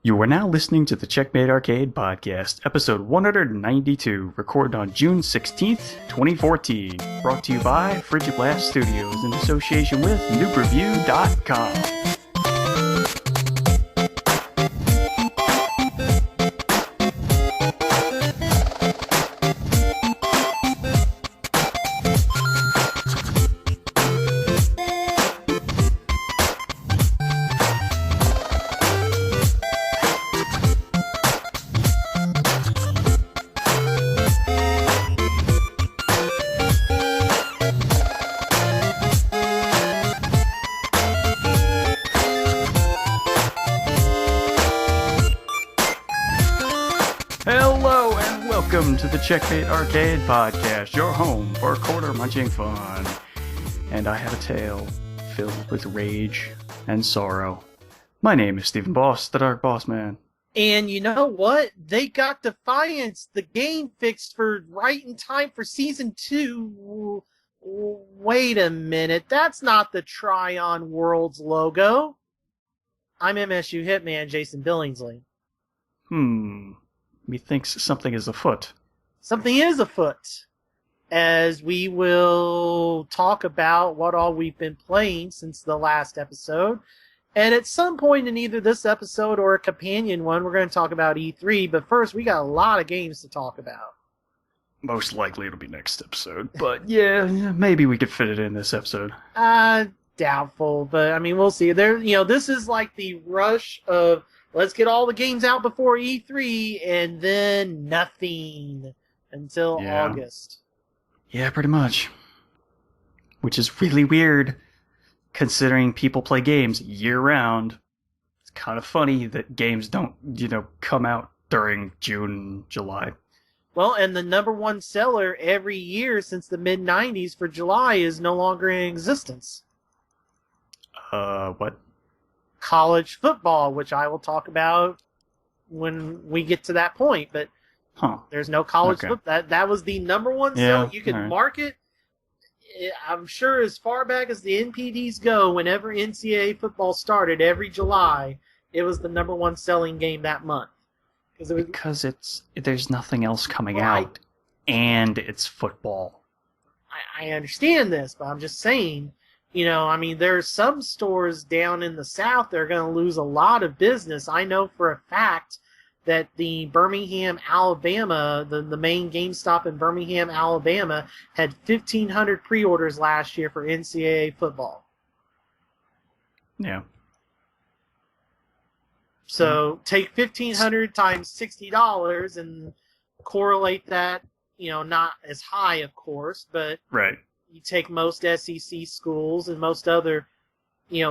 You are now listening to the Checkmate Arcade Podcast, episode 192, recorded on June 16th, 2014. Brought to you by Frigiblast Studios in association with NoobReview.com. Hello and welcome to the Checkmate Arcade Podcast, your home for quarter-munching fun. And I have a tale filled with rage and sorrow. My name is Stephen Boss, the Dark Boss Man. And you know what? They got Defiance, the game fixed for right in time for Season 2. Wait a minute, that's not the Tryon Worlds logo. I'm MSU Hitman Jason Billingsley. Methinks something is afoot. Something is afoot, as we will talk about what all we've been playing since the last episode. And at some point in either this episode or a companion one, we're going to talk about E3. But first, we got a lot of games to talk about. Most likely it'll be next episode, but yeah, maybe we could fit it in this episode. Doubtful, but I mean, we'll see. This is like the rush of let's get all the games out before E3, and then nothing until August. Yeah, pretty much. Which is really weird, considering people play games year-round. It's kind of funny that games don't, come out during June, July. Well, and the number one seller every year since the mid-90s for July is no longer in existence. What? College football, which I will talk about when we get to that point, but there's no college football. That was the number one seller. You could mark it, I'm sure, as far back as the NPDs go, whenever NCAA football started every July, it was the number one selling game that month. Because there's nothing else coming out, and it's football. I understand this, but I'm just saying, there's some stores down in the South that are going to lose a lot of business. I know for a fact that the Birmingham, Alabama, the main GameStop in Birmingham, Alabama, had 1,500 pre-orders last year for NCAA football. Yeah. So take 1,500 times $60 and correlate that, not as high, of course, but right. You take most SEC schools and most other,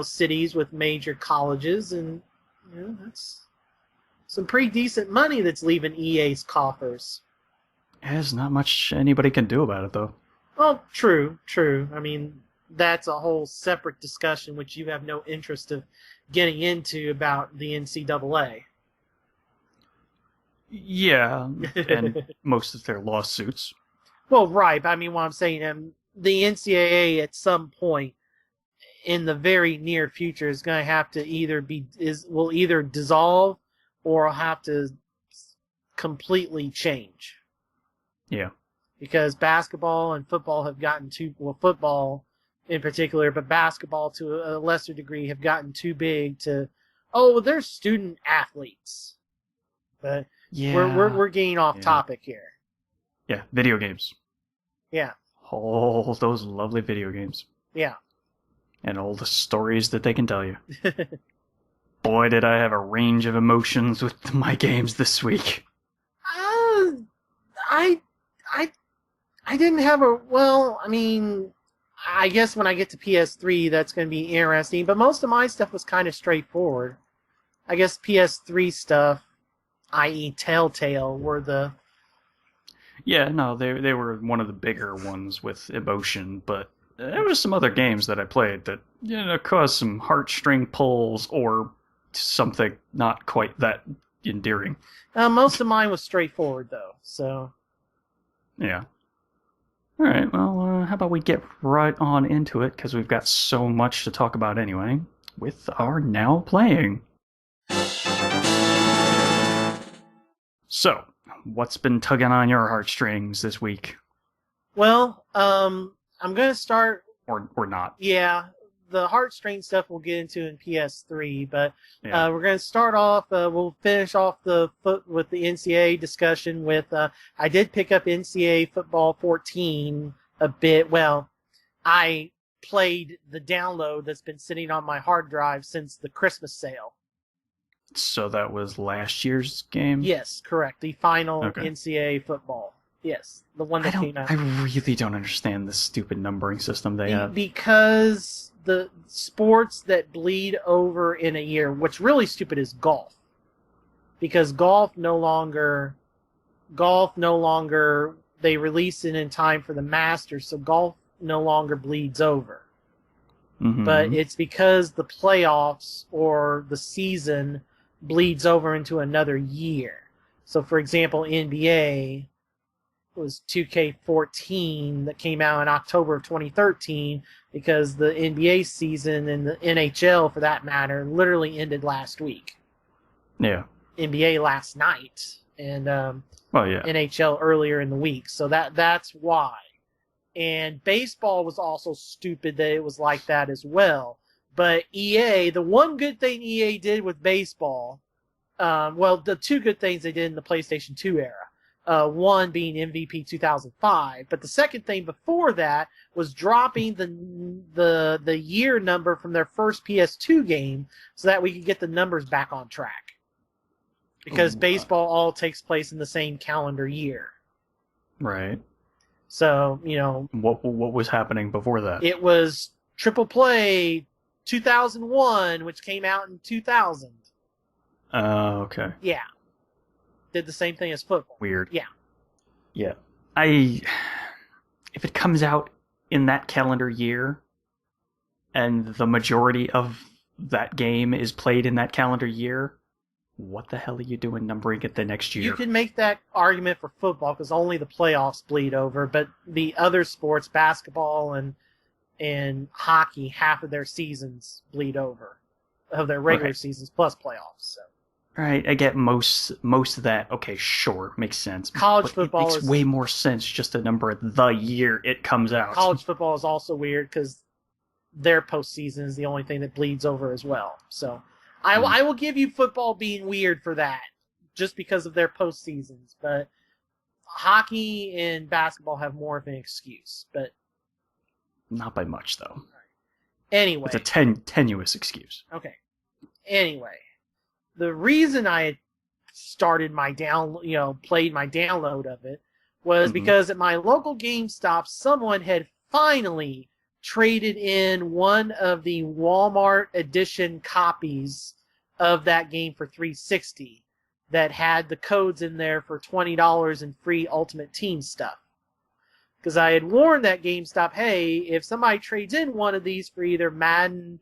cities with major colleges, and that's some pretty decent money that's leaving EA's coffers. There's not much anybody can do about it, though. Well, true. I mean, that's a whole separate discussion which you have no interest of getting into about the NCAA. Yeah, and most of their lawsuits. Well, right. I mean, what I'm saying, the NCAA at some point in the very near future is going to have to will either dissolve or have to completely change. Yeah. Because basketball and football have gotten football in particular, but basketball to a lesser degree have gotten too big to, they're student athletes. But we're getting off topic here. Yeah, video games. Yeah. All those lovely video games. Yeah. And all the stories that they can tell you. Boy, did I have a range of emotions with my games this week. I didn't have I guess when I get to PS3, that's going to be interesting, but most of my stuff was kind of straightforward. I guess PS3 stuff, i.e. Telltale, were the... Yeah, no, they were one of the bigger ones with emotion, but there were some other games that I played that, caused some heartstring pulls or something not quite that endearing. Most of mine was straightforward, though, so... Yeah. All right, well, how about we get right on into it, because we've got so much to talk about anyway, with our Now Playing. So, what's been tugging on your heartstrings this week? Well, I'm gonna start. Or not? Yeah, the heartstring stuff we'll get into in PS3, but Yeah. we're gonna start off. We'll finish off with the NCAA discussion. With I did pick up NCAA Football 14 a bit. Well, I played the download that's been sitting on my hard drive since the Christmas sale. So that was last year's game? Yes, correct. The final NCAA football. Yes, the one that came out. I really don't understand this stupid numbering system they have. Because the sports that bleed over in a year, what's really stupid is golf. Because golf no longer, they release it in time for the Masters, so golf no longer bleeds over. Mm-hmm. But it's because the playoffs or the season bleeds over into another year. So, for example, NBA was 2K14 that came out in October of 2013 because the NBA season and the NHL, for that matter, literally ended last week. Yeah. NBA last night and yeah. NHL earlier in the week. So that's why. And baseball was also stupid that it was like that as well. But EA, the one good thing EA did with baseball, the two good things they did in the PlayStation 2 era, one being MVP 2005, but the second thing before that was dropping the year number from their first PS2 game so that we could get the numbers back on track. Because baseball all takes place in the same calendar year. Right. So, what was happening before that? It was Triple Play 2001, which came out in 2000. Okay. Yeah. Did the same thing as football. Weird. Yeah. Yeah. If it comes out in that calendar year and the majority of that game is played in that calendar year, what the hell are you doing numbering it the next year? You can make that argument for football because only the playoffs bleed over, but the other sports, basketball and hockey, half of their seasons bleed over of their regular seasons plus playoffs. So. Right, I get most of that. Okay, sure, makes sense. College football makes way more sense just to number the year it comes out. College football is also weird because their postseason is the only thing that bleeds over as well. So I will give you football being weird for that, just because of their postseasons. But hockey and basketball have more of an excuse. But not by much, though. Anyway, it's a tenuous excuse. Okay. Anyway. The reason I had started my played my download of it was because at my local GameStop, someone had finally traded in one of the Walmart edition copies of that game for 360 that had the codes in there for $20 and free Ultimate Team stuff. Because I had warned that GameStop, hey, if somebody trades in one of these for either Madden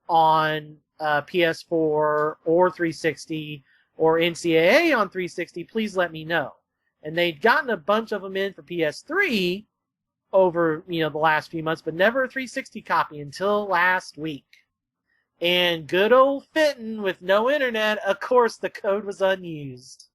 on PS4 or 360 or NCAA on 360, please let me know. And they'd gotten a bunch of them in for PS3 over, the last few months, but never a 360 copy until last week. And good old Fenton with no internet, of course the code was unused.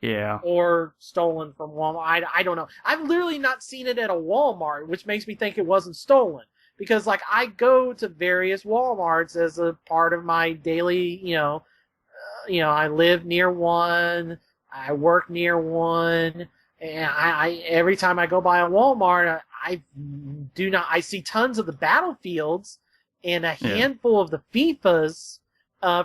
Yeah. Or stolen from Walmart. I don't know. I've literally not seen it at a Walmart, which makes me think it wasn't stolen. Because, I go to various Walmarts as a part of my daily, I live near one, I work near one, and I every time I go by a Walmart, I see tons of the Battlefields and a handful of the FIFAs.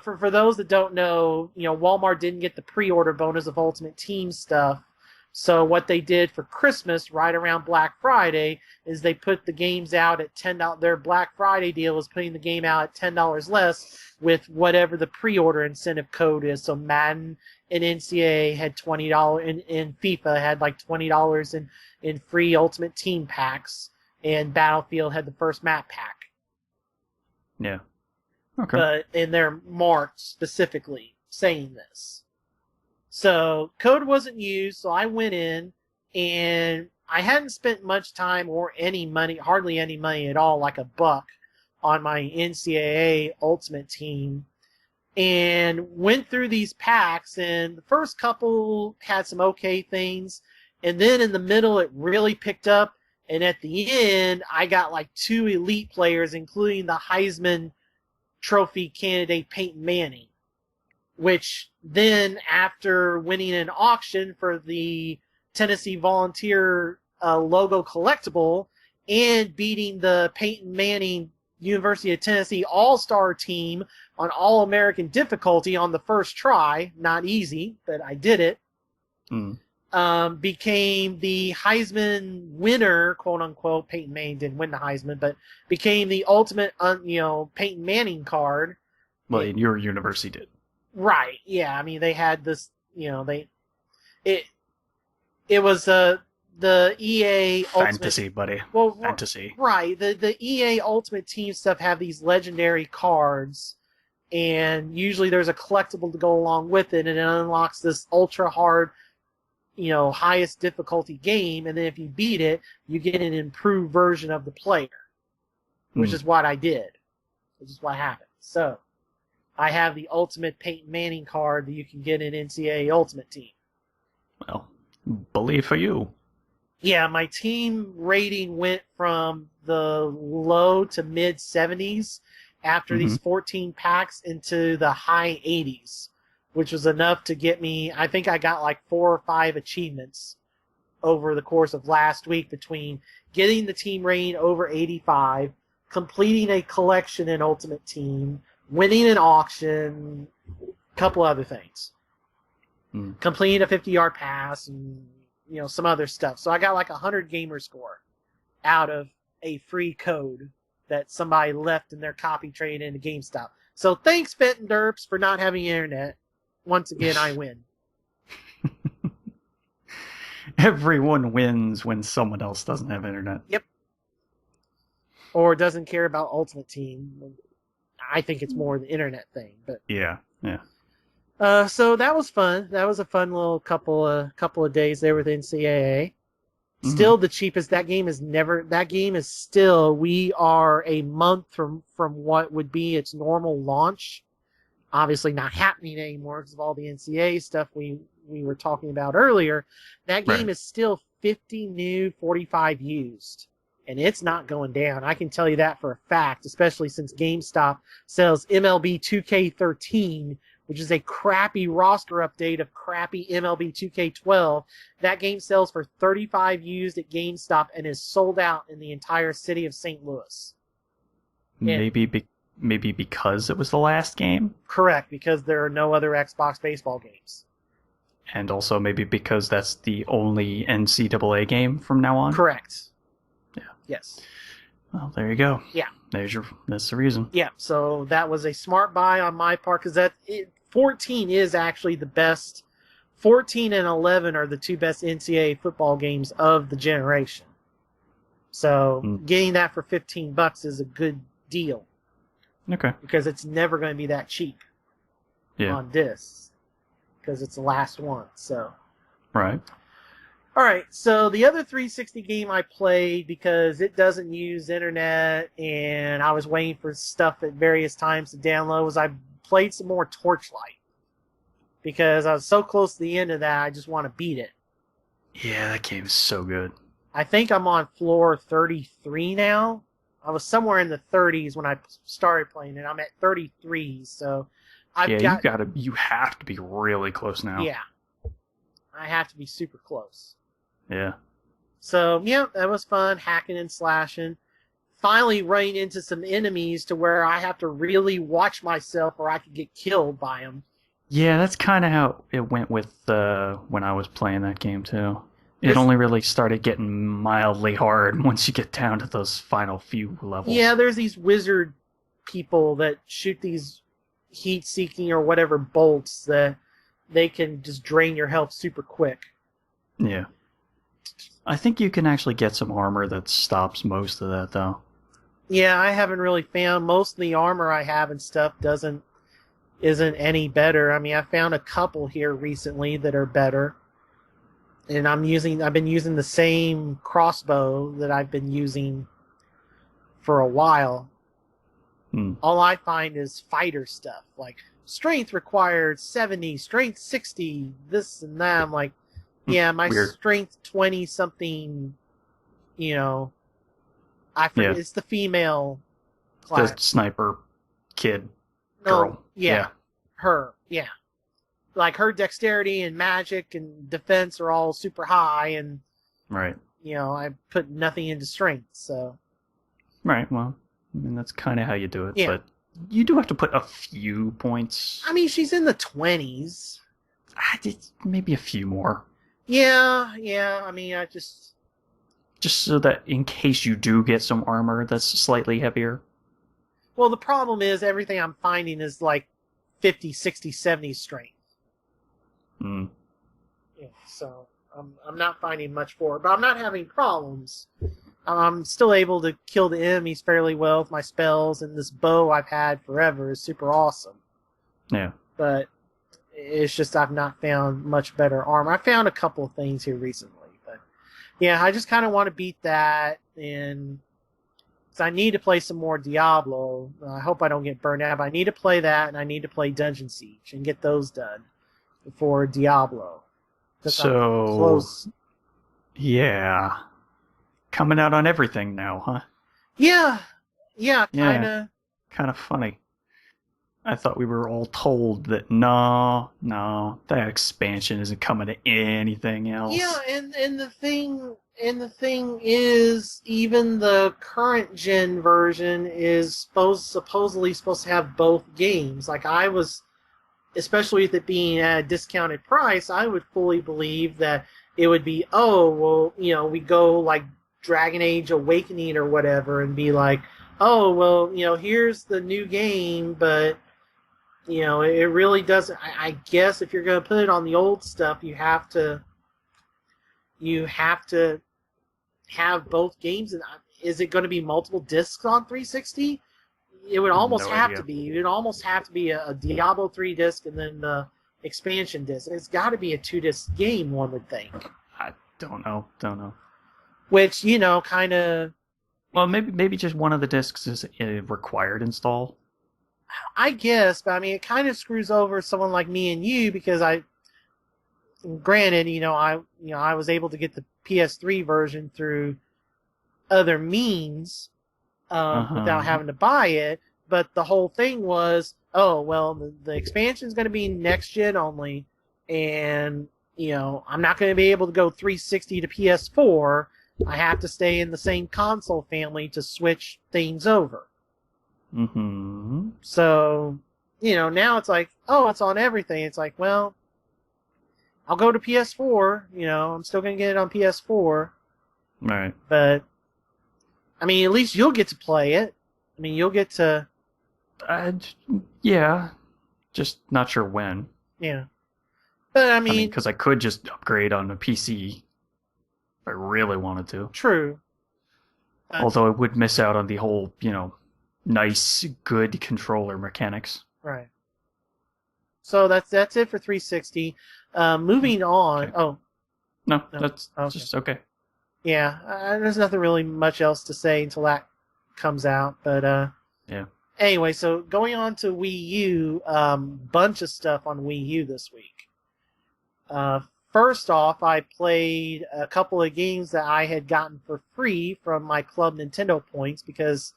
For those that don't know, Walmart didn't get the pre-order bonus of Ultimate Team stuff. So what they did for Christmas, right around Black Friday, is they put the games out at $10. Their Black Friday deal is putting the game out at $10 less with whatever the pre-order incentive code is. So Madden and NCAA had $20, and FIFA had like $20 in free Ultimate Team packs, and Battlefield had the first map pack. Yeah. Okay. But in their marked specifically saying this. So, code wasn't used, so I went in, and I hadn't spent much time or any money, hardly any money at all, like $1, on my NCAA Ultimate Team. and went through these packs, and the first couple had some okay things, and then in the middle it really picked up, and at the end I got like 2 elite players, including the Heisman Trophy candidate Peyton Manning, which then, after winning an auction for the Tennessee Volunteer logo collectible and beating the Peyton Manning University of Tennessee All-Star team on All-American difficulty on the first try, not easy, but I did it, became the Heisman winner, quote-unquote. Peyton Manning didn't win the Heisman, but became the ultimate, Peyton Manning card. Well, in your university did. Right, yeah. I mean, they had this, it was the EA Ultimate... Fantasy, buddy. Well, fantasy. Right, the EA Ultimate Team stuff have these legendary cards, and usually there's a collectible to go along with it, and it unlocks this ultra hard, highest difficulty game, and then if you beat it, you get an improved version of the player, which is what I did, which is what happened. So, I have the ultimate Peyton Manning card that you can get in NCAA Ultimate Team. Well, believe for you. Yeah, my team rating went from the low to mid 70s after these 14 packs into the high 80s, which was enough to get me, I think I got like 4 or 5 achievements over the course of last week between getting the team rating over 85, completing a collection in Ultimate Team, winning an auction, a couple other things. Completing a 50-yard pass, and some other stuff. So I got like 100 gamer score out of a free code that somebody left in their copy trade into GameStop. So thanks, Fenton Derps, for not having internet. Once again, I win. Everyone wins when someone else doesn't have internet. Yep. Or doesn't care about Ultimate Team. I think it's more the internet thing, but yeah. So that was fun. That was a fun little couple of days there with NCAA. Still the cheapest. That game is still, we are a month from what would be its normal launch. Obviously not happening anymore because of all the NCAA stuff we were talking about earlier. That game is still 50 new, 45 used. And it's not going down. I can tell you that for a fact, especially since GameStop sells MLB 2K13, which is a crappy roster update of crappy MLB 2K12. That game sells for 35 used at GameStop and is sold out in the entire city of St. Louis. Maybe because it was the last game? Correct, because there are no other Xbox baseball games. And also maybe because that's the only NCAA game from now on? Correct. Yeah. Yes. Well, there you go. Yeah. That's the reason. Yeah, so that was a smart buy on my part, because 14 is actually the best. 14 and 11 are the 2 best NCAA football games of the generation. So getting that for $15 is a good deal. Okay. Because it's never going to be that cheap on discs. Because it's the last one. So. Right. Alright, so the other 360 game I played, because it doesn't use internet and I was waiting for stuff at various times to download, was I played some more Torchlight. Because I was so close to the end of that, I just want to beat it. Yeah, that game is so good. I think I'm on floor 33 now. I was somewhere in the 30s when I started playing it. I'm at 33, so you have to be really close now. Yeah. I have to be super close. Yeah. So, yeah, that was fun, hacking and slashing. Finally running into some enemies to where I have to really watch myself or I could get killed by them. Yeah, that's kind of how it went with when I was playing that game, too. It only really started getting mildly hard once you get down to those final few levels. Yeah, there's these wizard people that shoot these heat-seeking or whatever bolts that they can just drain your health super quick. Yeah. I think you can actually get some armor that stops most of that, though. Yeah, I haven't really found. Most of the armor I have and stuff isn't any better. I mean, I found a couple here recently that are better. And I've been using the same crossbow that I've been using for a while. All I find is fighter stuff, like strength required 70, strength 60, this and that. I'm like, yeah, my Weird. strength 20 something, I forget, it's the female class. The sniper kid No, girl. her, yeah. Like her dexterity and magic and defense are all super high, and right. I put nothing into strength, so. Right, well, I mean, that's kind of how you do it, yeah. But you do have to put a few points. I mean, she's in the 20s. Maybe a few more. Yeah, I mean, just so that in case you do get some armor that's slightly heavier. Well, the problem is everything I'm finding is like 50, 60, 70 strength. Hmm. Yeah, so I'm not finding much for it, but I'm not having problems. I'm still able to kill the enemies fairly well with my spells, and this bow I've had forever is super awesome. Yeah. But it's just I've not found much better armor. I found a couple of things here recently, but yeah, I just kind of want to beat that, and I need to play some more Diablo. I hope I don't get burned out, but I need to play that, and I need to play Dungeon Siege and get those done before Diablo. So, I'm close. Yeah. Coming out on everything now, huh? Yeah, kind of. Kind of funny. I thought we were all told that no, that expansion isn't coming to anything else. Yeah, and the thing is, even the current gen version is supposedly supposed to have both games. Like I was, especially with it being at a discounted price, I would fully believe that it would be, we go like Dragon Age Awakening or whatever, and be like, here's the new game, but it really doesn't. I guess if you're going to put it on the old stuff, you have to have both games. And is it going to be multiple discs on 360? It would almost have to be. It would almost have to be a Diablo 3 disc and then the expansion disc. It's got to be a 2-disc game, one would think. I don't know. Which, kind of. Well, maybe just one of the discs is a required install. I guess, but I mean, it kind of screws over someone like me and you, because granted, I was able to get the PS3 version through other means without having to buy it. But the whole thing was, the expansion is going to be next gen only, and I'm not going to be able to go 360 to PS4. I have to stay in the same console family to switch things over. Mm-hmm. So, now it's like, it's on everything. It's like, well, I'll go to PS4. I'm still going to get it on PS4. Right. But, I mean, at least you'll get to play it. I mean, you'll get to... yeah. Just not sure when. Yeah. But, I mean... because I could just upgrade on a PC if I really wanted to. True. Although I would miss out on the whole, nice, good controller mechanics. Right. So that's it for 360. Moving on. Okay. Oh. No, that's just okay. Yeah, there's nothing really much else to say until that comes out. But yeah. Anyway, so going on to Wii U, bunch of stuff on Wii U this week. First off, I played a couple of games that I had gotten for free from my Club Nintendo points, because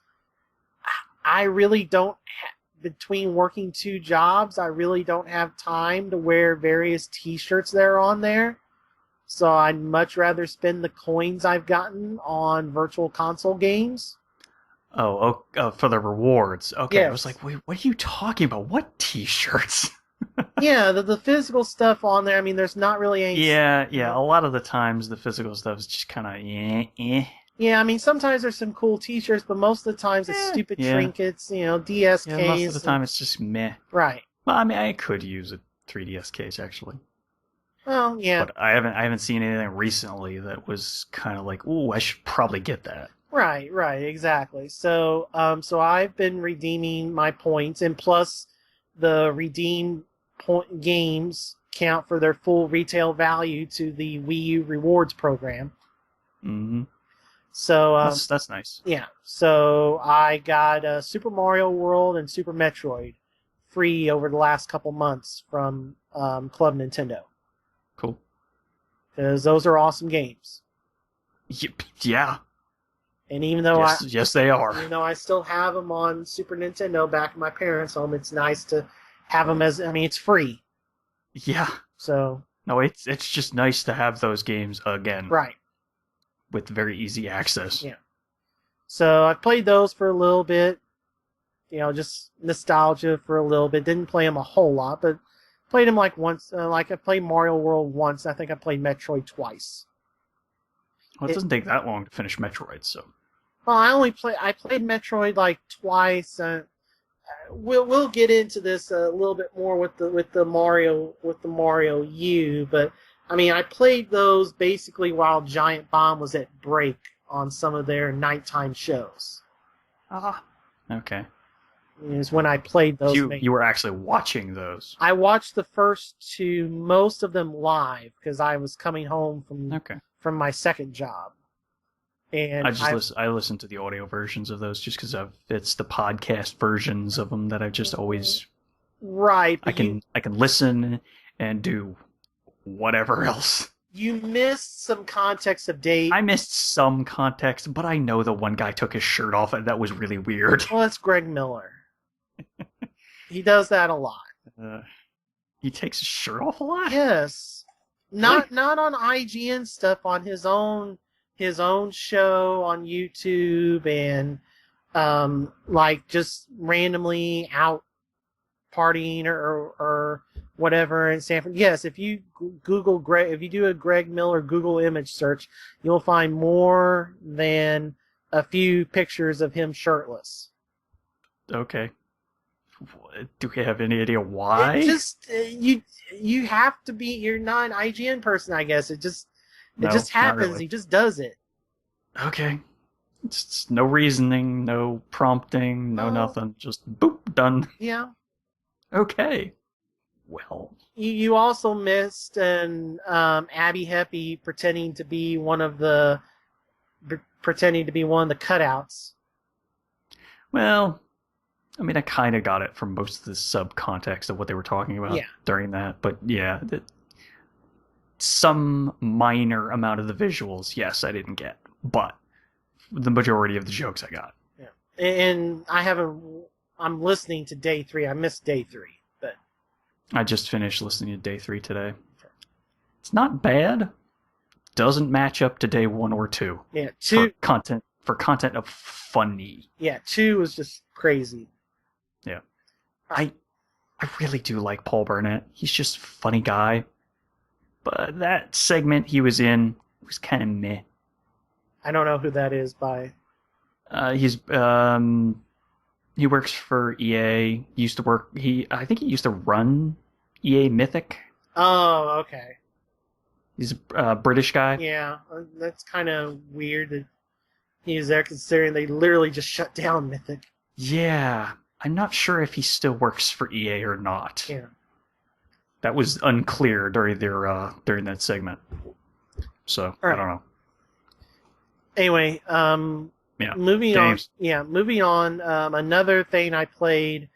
I really don't, between working 2 jobs, I really don't have time to wear various t-shirts that are on there. So I'd much rather spend the coins I've gotten on Virtual Console games. Oh, for the rewards. Okay, yes. I was like, wait, what are you talking about? What t-shirts? Yeah, the physical stuff on there, I mean, there's not really any... Yeah, a lot of the times the physical stuff is just kind of Yeah, I mean, sometimes there's some cool t-shirts, but most of the times it's stupid trinkets, DSKs. Yeah, most of the time it's just meh. Right. Well, I mean, I could use a 3DS case, actually. Well, yeah. But I haven't seen anything recently that was kind of like, ooh, I should probably get that. Right, exactly. So I've been redeeming my points, and plus the redeemed games count for their full retail value to the Wii U rewards program. Mm-hmm. So that's nice. Yeah. So I got Super Mario World and Super Metroid free over the last couple months from Club Nintendo. Cool. Because those are awesome games. Yeah. And even though yes, they are. Even though I still have them on Super Nintendo back at my parents' home, it's nice to have them it's free. Yeah. So. No, it's just nice to have those games again. Right. With very easy access. Yeah. So I played those for a little bit. Just nostalgia for a little bit. Didn't play them a whole lot, but played them like once. I played Mario World once. I think I played Metroid twice. Well, it doesn't take that long to finish Metroid, so. Well, I played Metroid like twice. We'll get into this a little bit more with the Mario U, but I played those basically while Giant Bomb was at break on some of their nighttime shows. Okay. Is when I played those. You were actually watching those. I watched the first two, most of them live, because I was coming home from my second job. And I listen to the audio versions of those just because it's the podcast versions of them that I've just always. Right. I can listen and do whatever else. You missed some context of Dave. I missed some context, but I know the one guy took his shirt off, and that was really weird. Well, that's Greg Miller. He does that a lot. He takes his shirt off a lot? Yes. Not on IGN stuff, on his own show on YouTube, and just randomly out partying or whatever in San Francisco. Yes, if you do a Greg Miller Google image search, you'll find more than a few pictures of him shirtless. Okay. Do we have any idea why? You have to be. You're not an IGN person, I guess. It just happens. Really. He just does it. Okay. It's no reasoning, no prompting, no nothing. Just boop, done. Yeah. Okay. Well. You also missed an Abby Heppy pretending to be one of the cutouts. Well, I kind of got it from most of the subcontext of what they were talking about during that. But yeah, some minor amount of the visuals, yes, I didn't get. But the majority of the jokes I got. Yeah. And I'm listening to day 3. I missed day 3. But I just finished listening to day 3 today. It's not bad. Doesn't match up to day 1 or 2. Yeah, 2... For content of funny. Yeah, 2 was just crazy. Yeah. I really do like Paul Burnett. He's just a funny guy. But that segment he was in was kind of meh. I don't know who that is by. He works for EA. I think he used to run EA Mythic. Oh, okay. He's a British guy. Yeah, that's kind of weird that he's there, considering they literally just shut down Mythic. Yeah, I'm not sure if he still works for EA or not. Yeah. That was unclear during that segment. So, right. I don't know. Anyway, moving games. on. Yeah, moving on. Another thing I played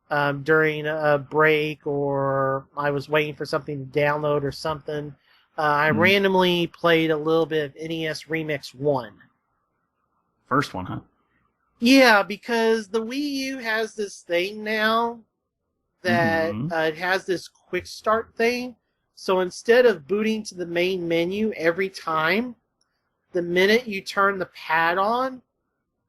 during a break, or I was waiting for something to download or something. I randomly played a little bit of NES Remix 1. First one, huh? Yeah, because the Wii U has this thing now that it has this quick start thing. So instead of booting to the main menu every time, the minute you turn the pad on,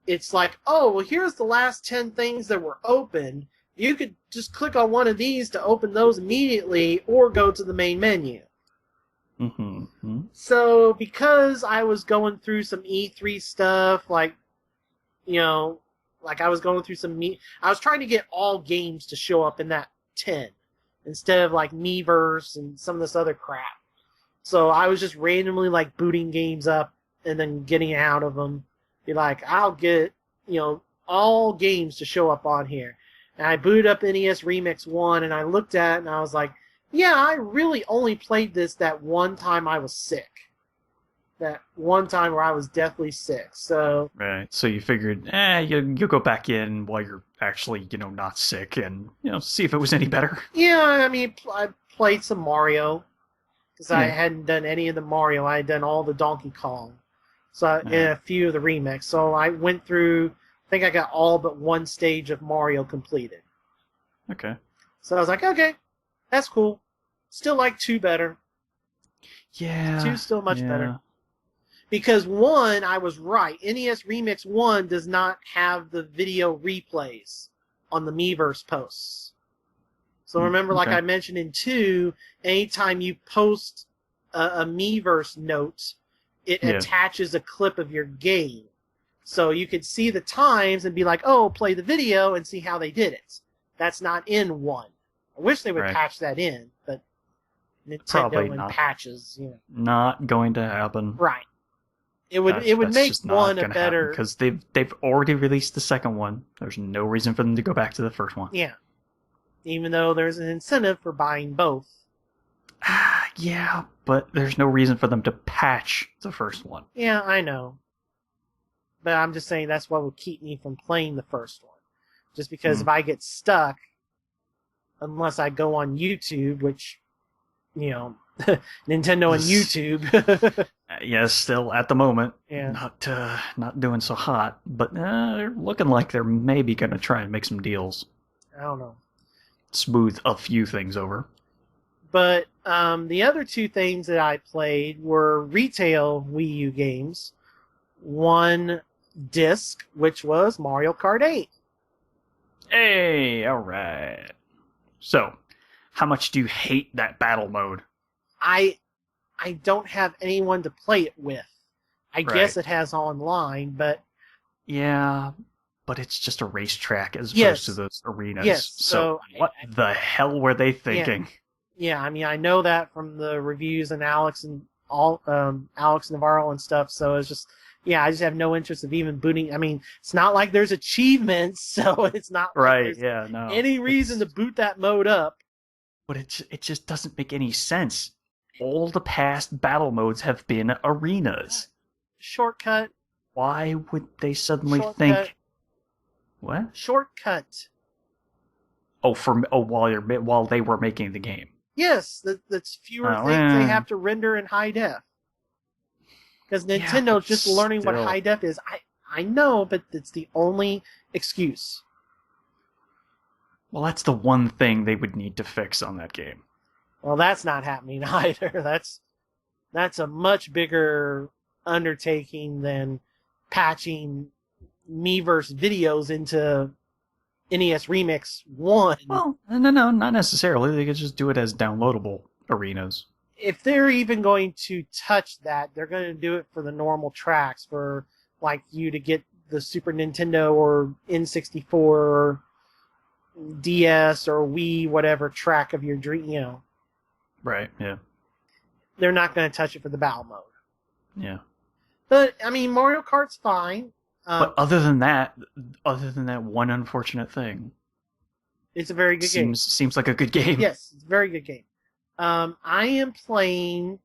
it's like, oh, well, here's the last 10 things that were open. You could just click on one of these to open those immediately, or go to the main menu. Mm-hmm. So because I was going through some E3 stuff, I was going through I was trying to get all games to show up in that 10 instead of Miiverse and some of this other crap. So I was just randomly booting games up and then getting out of them. Be like, I'll get all games to show up on here. And I booted up NES Remix 1 and I looked at it and I was like, yeah, I really only played this that one time I was sick. That one time where I was deathly sick. So right. So you figured, you'll go back in while you're actually, not sick and, see if it was any better. Yeah, I mean, I played some Mario because I hadn't done any of the Mario. I had done all the Donkey Kong, and a few of the remakes. So I went through. I think I got all but one stage of Mario completed. Okay. So I was like, okay, that's cool. Still like 2 better. Yeah. 2's still much better. Because 1, I was right. NES Remix 1 does not have the video replays on the Miiverse posts. So remember, like I mentioned in 2, anytime you post a Miiverse note, it attaches a clip of your game. So you could see the times and be like, oh, play the video and see how they did it. That's not in 1. I wish they would patch that in, but Nintendo and patches, Not going to happen. Right. It would make 1 a better, because they've already released the second one. There's no reason for them to go back to the first one. Yeah. Even though there's an incentive for buying both. Yeah, but there's no reason for them to patch the first one. Yeah, I know. But I'm just saying that's what will keep me from playing the first one. Just because if I get stuck, unless I go on YouTube, which, Nintendo and YouTube. Yes, still at the moment, not doing so hot, but they're looking like they're maybe going to try and make some deals. I don't know. Smooth a few things over. But the other 2 things that I played were retail Wii U games. 1 disc, which was Mario Kart 8. Hey, all right. So, how much do you hate that battle mode? I don't have anyone to play it with. I guess it has online, but... Yeah, but it's just a racetrack as opposed to those arenas. Yes, so what the hell were they thinking? Yeah, I mean, I know that from the reviews and Alex Navarro and stuff, so it's just... Yeah, I just have no interest of even booting. I mean, it's not like there's achievements, so it's not like there's any reason to boot that mode up. But it just doesn't make any sense. All the past battle modes have been arenas. Shortcut. Why would they suddenly think... What? Shortcut. While they were making the game. Yes, that's fewer things they have to render in high def. Because Nintendo's just learning what high def is. I know, but it's the only excuse. Well, that's the one thing they would need to fix on that game. Well, that's not happening either. That's a much bigger undertaking than patching Miiverse videos into NES Remix 1. Well, no, not necessarily. They could just do it as downloadable arenas. If they're even going to touch that, they're going to do it for the normal tracks, for like you to get the Super Nintendo or N64 or DS or Wii, whatever track of your dream, Right, yeah. They're not going to touch it for the battle mode. Yeah. But, I mean, Mario Kart's fine. But other than that one unfortunate thing. It's a very good game. Seems like a good game. Yes, it's a very good game. I am playing...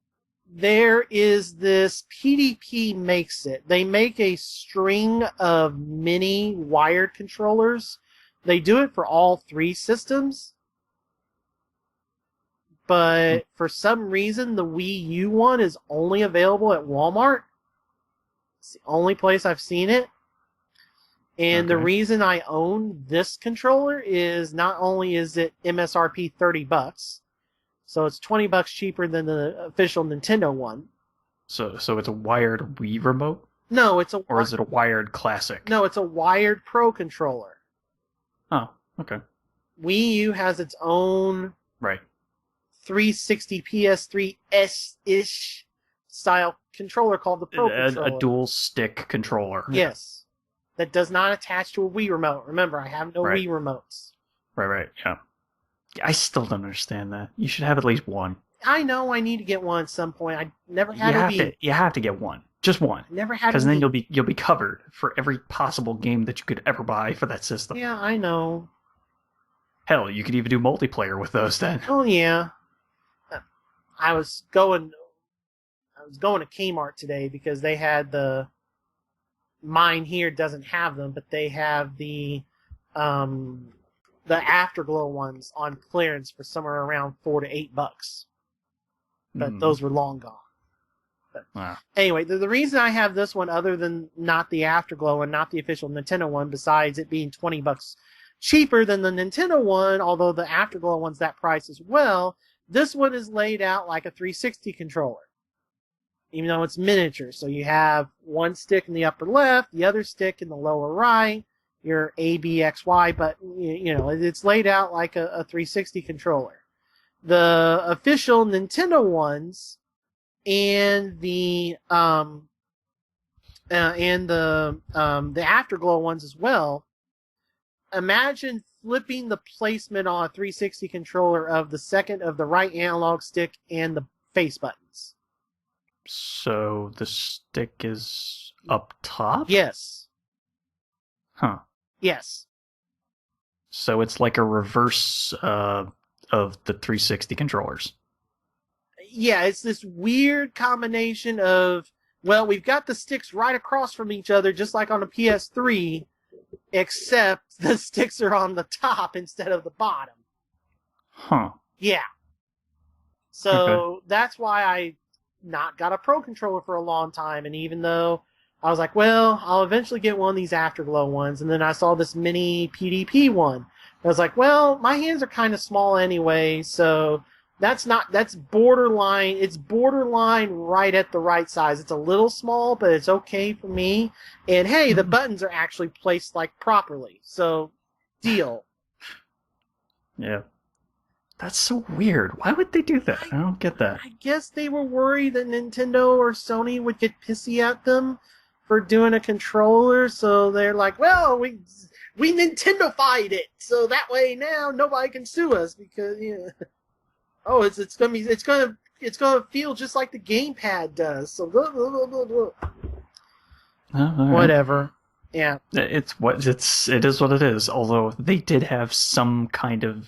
There is this... PDP makes it. They make a string of mini wired controllers. They do it for all 3 systems. But for some reason, the Wii U one is only available at Walmart. It's the only place I've seen it. And the reason I own this controller is not only is it MSRP $30, so it's $20 cheaper than the official Nintendo one. So it's a wired Wii remote? No, it's a... Or is it a wired classic? No, it's a wired Pro controller. Oh, okay. Wii U has its own... Right. 360 PS3-ish style controller called the Pro controller. A dual stick controller. Yes. That does not attach to a Wii remote. Remember, I have no Wii remotes. Right, yeah. I still don't understand that. You should have at least one. I know I need to get one at some point. I never had a Wii. You have to get one. Just one. Never had a Wii. Because then you'll be covered for every possible game that you could ever buy for that system. Yeah, I know. Hell, you could even do multiplayer with those then. Oh yeah. I was going to Kmart today because they had mine here doesn't have them, but they have the the Afterglow ones on clearance for somewhere around $4 to $8. But those were long gone. But anyway, the reason I have this one, other than not the Afterglow and not the official Nintendo one, besides it being $20 cheaper than the Nintendo one, although the Afterglow one's that price as well, this one is laid out like a 360 controller. Even though it's miniature. So you have one stick in the upper left, the other stick in the lower right, your A, B, X, Y, but it's laid out like a 360 controller. The official Nintendo ones and the Afterglow ones as well. Imagine flipping the placement on a 360 controller of the second of the right analog stick and the face buttons. So the stick is up top? Yes. Huh. Yes. So it's like a reverse of the 360 controllers. Yeah, it's this weird combination of, well, we've got the sticks right across from each other, just like on a PS3, except the sticks are on the top instead of the bottom. Huh. Yeah. So that's why I not got a Pro controller for a long time, and even though I was like, well, I'll eventually get one of these Afterglow ones, and then I saw this mini PDP one. I was like, well, my hands are kind of small anyway, so that's borderline, it's borderline right at the right size. It's a little small, but it's okay for me. And hey, the buttons are actually placed like properly, so deal. Yeah. That's so weird. Why would they do that? I don't get that. I guess they were worried that Nintendo or Sony would get pissy at them for doing a controller, so they're like, well, we Nintendo-fied it, so that way now nobody can sue us because it's gonna feel just like the gamepad does. So blah, blah, blah, blah, blah. Whatever. Yeah. It is what it is. Although they did have some kind of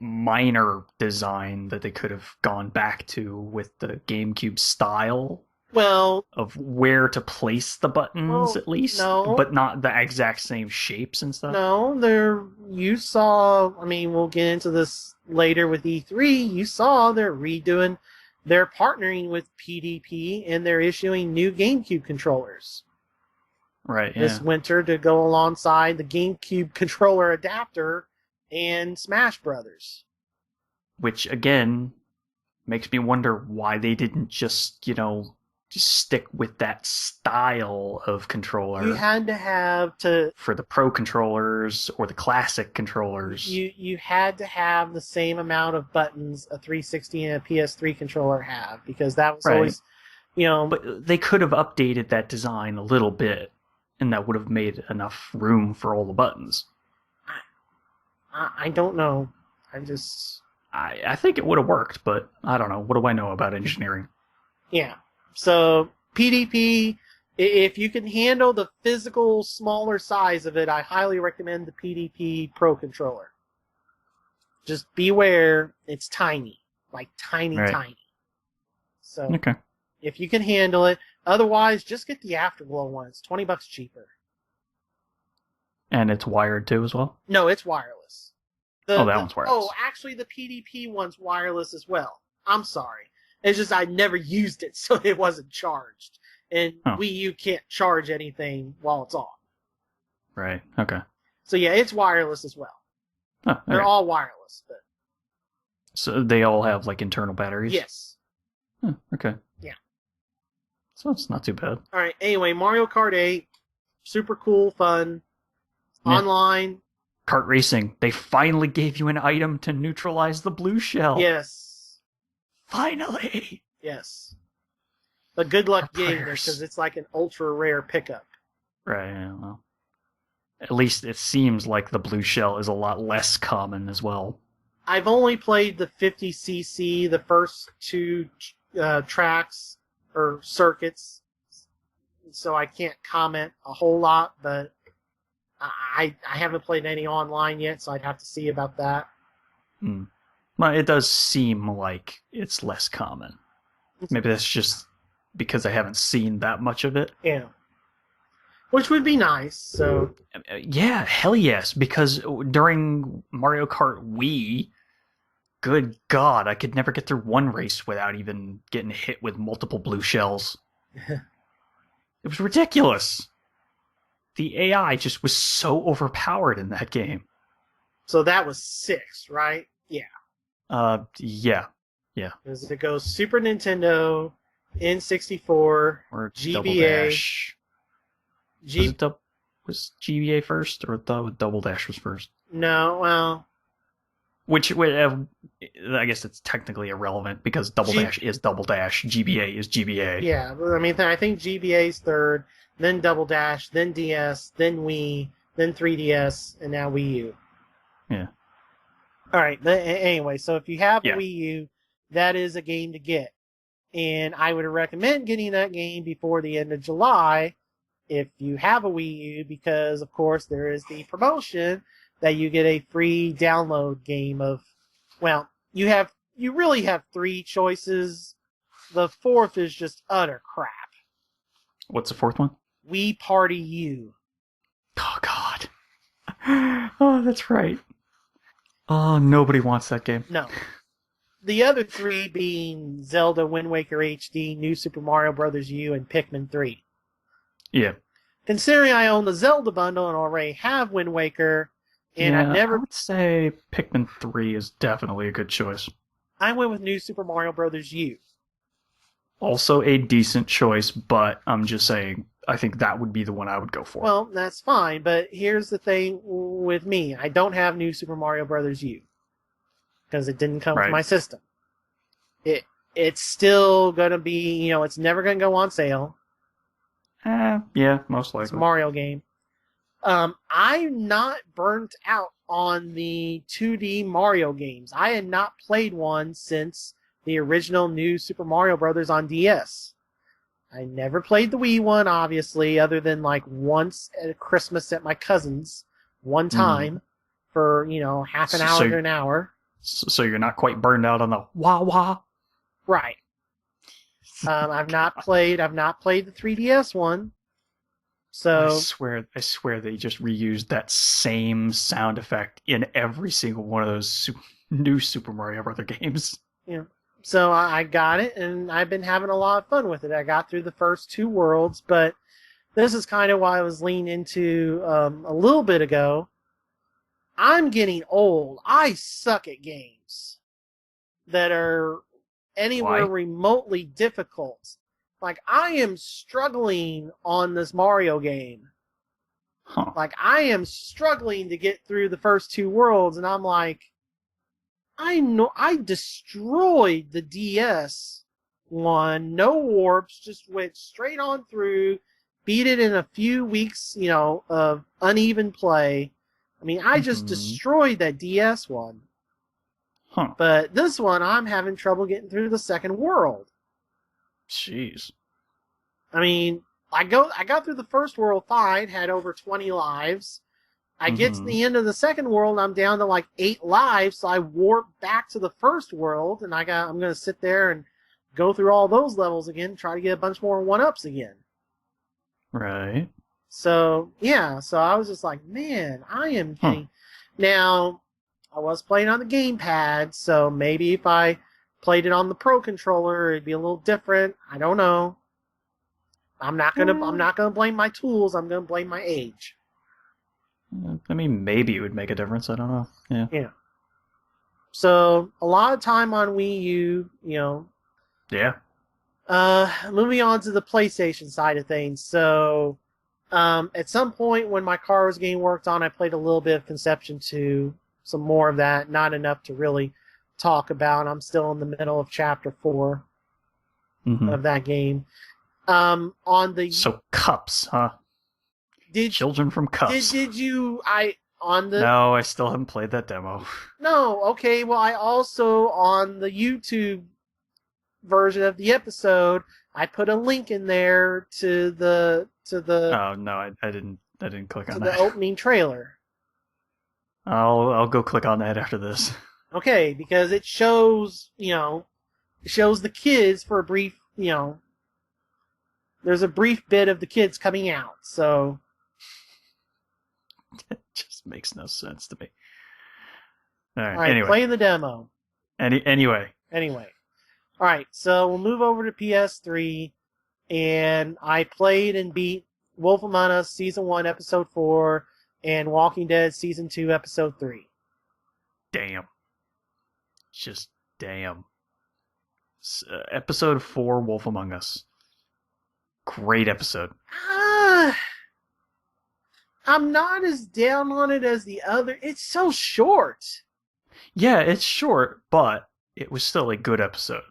minor design that they could have gone back to with the GameCube style. Well, of where to place the buttons, at least, no, but not the exact same shapes and stuff. No, you saw. I mean, we'll get into this later with E3. You saw they're partnering with PDP, and they're issuing new GameCube controllers. Right. Yeah. This winter to go alongside the GameCube controller adapter and Smash Brothers. Which again makes me wonder why they didn't just stick with that style of controller. You had to have for the Pro controllers or the classic controllers. You had to have the same amount of buttons a 360 and a PS3 controller have, because that was always, But they could have updated that design a little bit, and that would have made enough room for all the buttons. I don't know. I think it would have worked, but I don't know. What do I know about engineering? Yeah. So, PDP, if you can handle the physical smaller size of it, I highly recommend the PDP Pro controller. Just beware, it's tiny. Like tiny. So, if you can handle it. Otherwise, just get the Afterglow one. It's $20 cheaper. And it's wired too as well? No, it's wireless. That one's wireless. Oh, actually, the PDP one's wireless as well. I'm sorry. It's just I never used it, so it wasn't charged. And Wii U can't charge anything while it's on. Right, okay. So yeah, it's wireless as well. Oh, They're all wireless. But... So they all have like internal batteries? Yes. Okay. Yeah. So it's not too bad. Alright, anyway, Mario Kart 8. Super cool, fun. Yeah. Online. Kart racing. They finally gave you an item to neutralize the blue shell. Yes. Finally! Yes. But good luck getting this, because it's like an ultra rare pickup. Right, yeah, well. At least it seems like the blue shell is a lot less common as well. I've only played the 50cc, the first two tracks, or circuits, so I can't comment a whole lot, but I haven't played any online yet, so I'd have to see about that. Well, it does seem like it's less common. Maybe that's just because I haven't seen that much of it. Yeah. which would be nice. So yeah, hell yes, because during Mario Kart Wii, good God, I could never get through one race without even getting hit with multiple blue shells. It was ridiculous. The AI just was so overpowered in that game. So that was 6, right? Yeah. Yeah. Yeah. Because it goes Super Nintendo, N64, Or GBA. Double Dash. Was GBA first, or Double Dash was first? No, well... Which, I guess it's technically irrelevant, because Double Dash is Double Dash, GBA is GBA. Yeah, I mean, I think GBA's third, then Double Dash, then DS, then Wii, then 3DS, and now Wii U. Yeah. Alright, anyway, so if you have a Wii U, that is a game to get. And I would recommend getting that game before the end of July if you have a Wii U, because, of course, there is the promotion that you get a free download game of, well, you really have 3 choices. The 4th is just utter crap. What's the 4th one? Wii Party U. Oh, God. Oh, that's right. Oh, nobody wants that game. No. The other 3 being Zelda Wind Waker HD, New Super Mario Bros. U, and Pikmin 3. Yeah. Considering I own the Zelda bundle and already have Wind Waker, and I would say Pikmin 3 is definitely a good choice. I went with New Super Mario Bros. U. Also a decent choice, but I'm just saying, I think that would be the one I would go for. Well, that's fine, but here's the thing with me. I don't have New Super Mario Bros. U. Because it didn't come with my system. It's still going to be, it's never going to go on sale. Yeah, most likely. It's a Mario game. I'm not burnt out on the 2D Mario games. I had not played one since the original New Super Mario Bros. On DS. I never played the Wii one, obviously, other than like once at Christmas at my cousin's, one time, for, half an hour to an hour. So you're not quite burned out on the wah-wah? Right. I've not played the 3DS one. So I swear they just reused that same sound effect in every single one of those new Super Mario Bros. Games. Yeah. So I got it, and I've been having a lot of fun with it. I got through the first 2 worlds, but this is kind of why I was leaning into a little bit ago. I'm getting old. I suck at games that are anywhere remotely difficult. Like, I am struggling on this Mario game. Huh. Like, I am struggling to get through the first 2 worlds, and I'm like, I know I destroyed the DS one, no warps, just went straight on through, beat it in a few weeks, of uneven play. I mean, I just destroyed that DS one. Huh. But this one, I'm having trouble getting through the second world. Jeez. I mean, I got through the first world fine, had over 20 lives. I get to the end of the second world, I'm down to like 8 lives, so I warp back to the first world, and I'm going to sit there and go through all those levels again, try to get a bunch more 1-ups again. Right. So, yeah, so I was just like, man, I am getting... Now, I was playing on the gamepad, so maybe if I played it on the Pro Controller, it'd be a little different. I don't know. I'm not gonna blame my tools, I'm gonna blame my age. I mean, maybe it would make a difference. I don't know. Yeah. Yeah. So, a lot of time on Wii U, Yeah. Moving on to the PlayStation side of things. So, at some point when my car was getting worked on, I played a little bit of Conception 2, some more of that, not enough to really talk about. I'm still in the middle of Chapter 4 of that game. So Cups, huh? Children from Cups. Did you... No, I still haven't played that demo. No, okay, well, I also, on the YouTube version of the episode, I put a link in there to the Oh, no, I didn't click on that. The opening trailer. I'll go click on that after this. Okay, because it shows, it shows the kids for a brief, the there's a brief bit of the kids coming out. So it just makes no sense to me. All right. Anyway, playing the demo. Anyway. All right. So we'll move over to PS3, and I played and beat Wolf Among Us Season 1, Episode 4, and Walking Dead Season 2, Episode 3. Damn. Just damn. Episode 4, Wolf Among Us. Great episode. I'm not as down on it as the other. It's so short. Yeah, it's short, but it was still a good episode.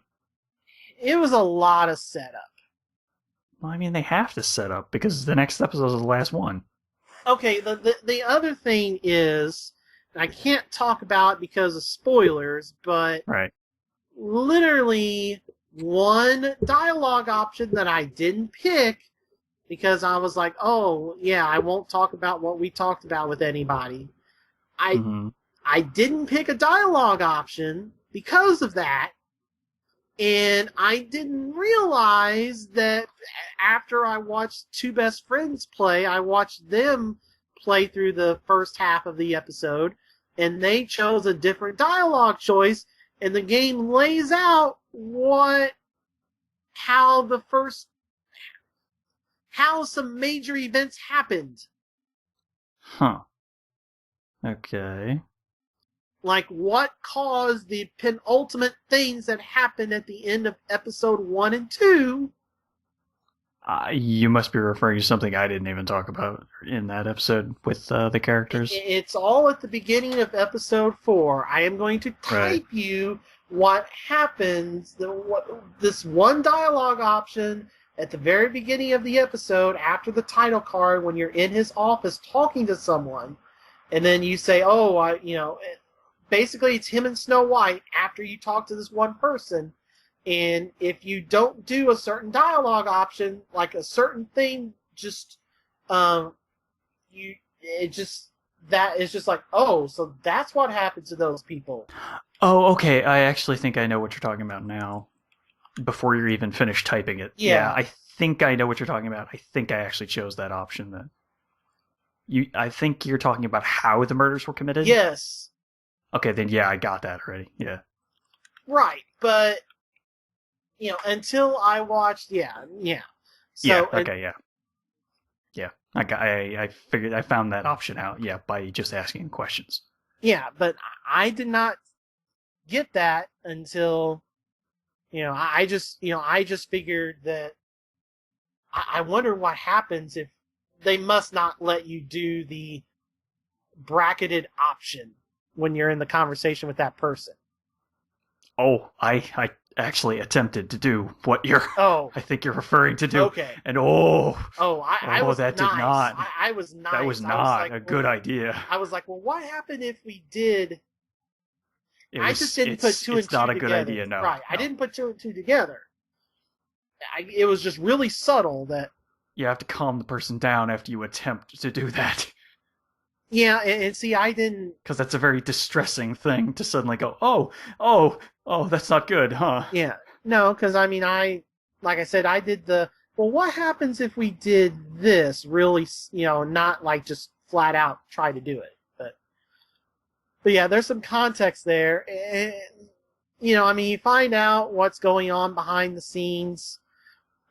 It was a lot of setup. Well, I mean, they have to set up because the next episode is the last one. Okay, the other thing is, I can't talk about it because of spoilers, but right. Literally one dialogue option that I didn't pick because I was like, oh, yeah, I won't talk about what we talked about with anybody. I didn't pick a dialogue option because of that, and I didn't realize that after I watched two best friends play, I watched them play through the first half of the episode, and they chose a different dialogue choice, and the game lays out how some major events happened. Huh. Okay. Like, what caused the penultimate things that happened at the end of episode 1 and 2? You must be referring to something I didn't even talk about in that episode with the characters. It's all at the beginning of episode 4. I am going to type you what happens, this one dialogue option at the very beginning of the episode after the title card when you're in his office talking to someone. And then you say, basically it's him and Snow White after you talk to this one person. And if you don't do a certain dialogue option, like a certain thing, that is just like, oh, so that's what happened to those people. Oh, okay. I actually think I know what you're talking about now. Before you're even finished typing it. Yeah, I think I know what you're talking about. I think I actually chose that option then. I think you're talking about how the murders were committed? Yes. Okay, then yeah, I got that already. Yeah. Right, but until I watched, So, yeah. Okay. Yeah. I figured I found that option out. Yeah, by just asking questions. Yeah, but I did not get that until, I just figured that. I wonder what happens if they must not let you do the bracketed option when you're in the conversation with that person. Oh, I actually attempted to do what I think you're referring to do. Okay. And I was that nice. did not. I was nice. That was not a good idea. I was like, well, what happened if we did? I just didn't put two and two together. It's not a good idea, no. Right. No. I didn't put two and two together. It was just really subtle that. You have to calm the person down after you attempt to do that. Yeah, and see, I didn't... Because that's a very distressing thing to suddenly go, oh, that's not good, huh? Yeah. No, because, like I said, I did well, what happens if we did this really, not like just flat out try to do it. But yeah, there's some context there. And, you find out what's going on behind the scenes.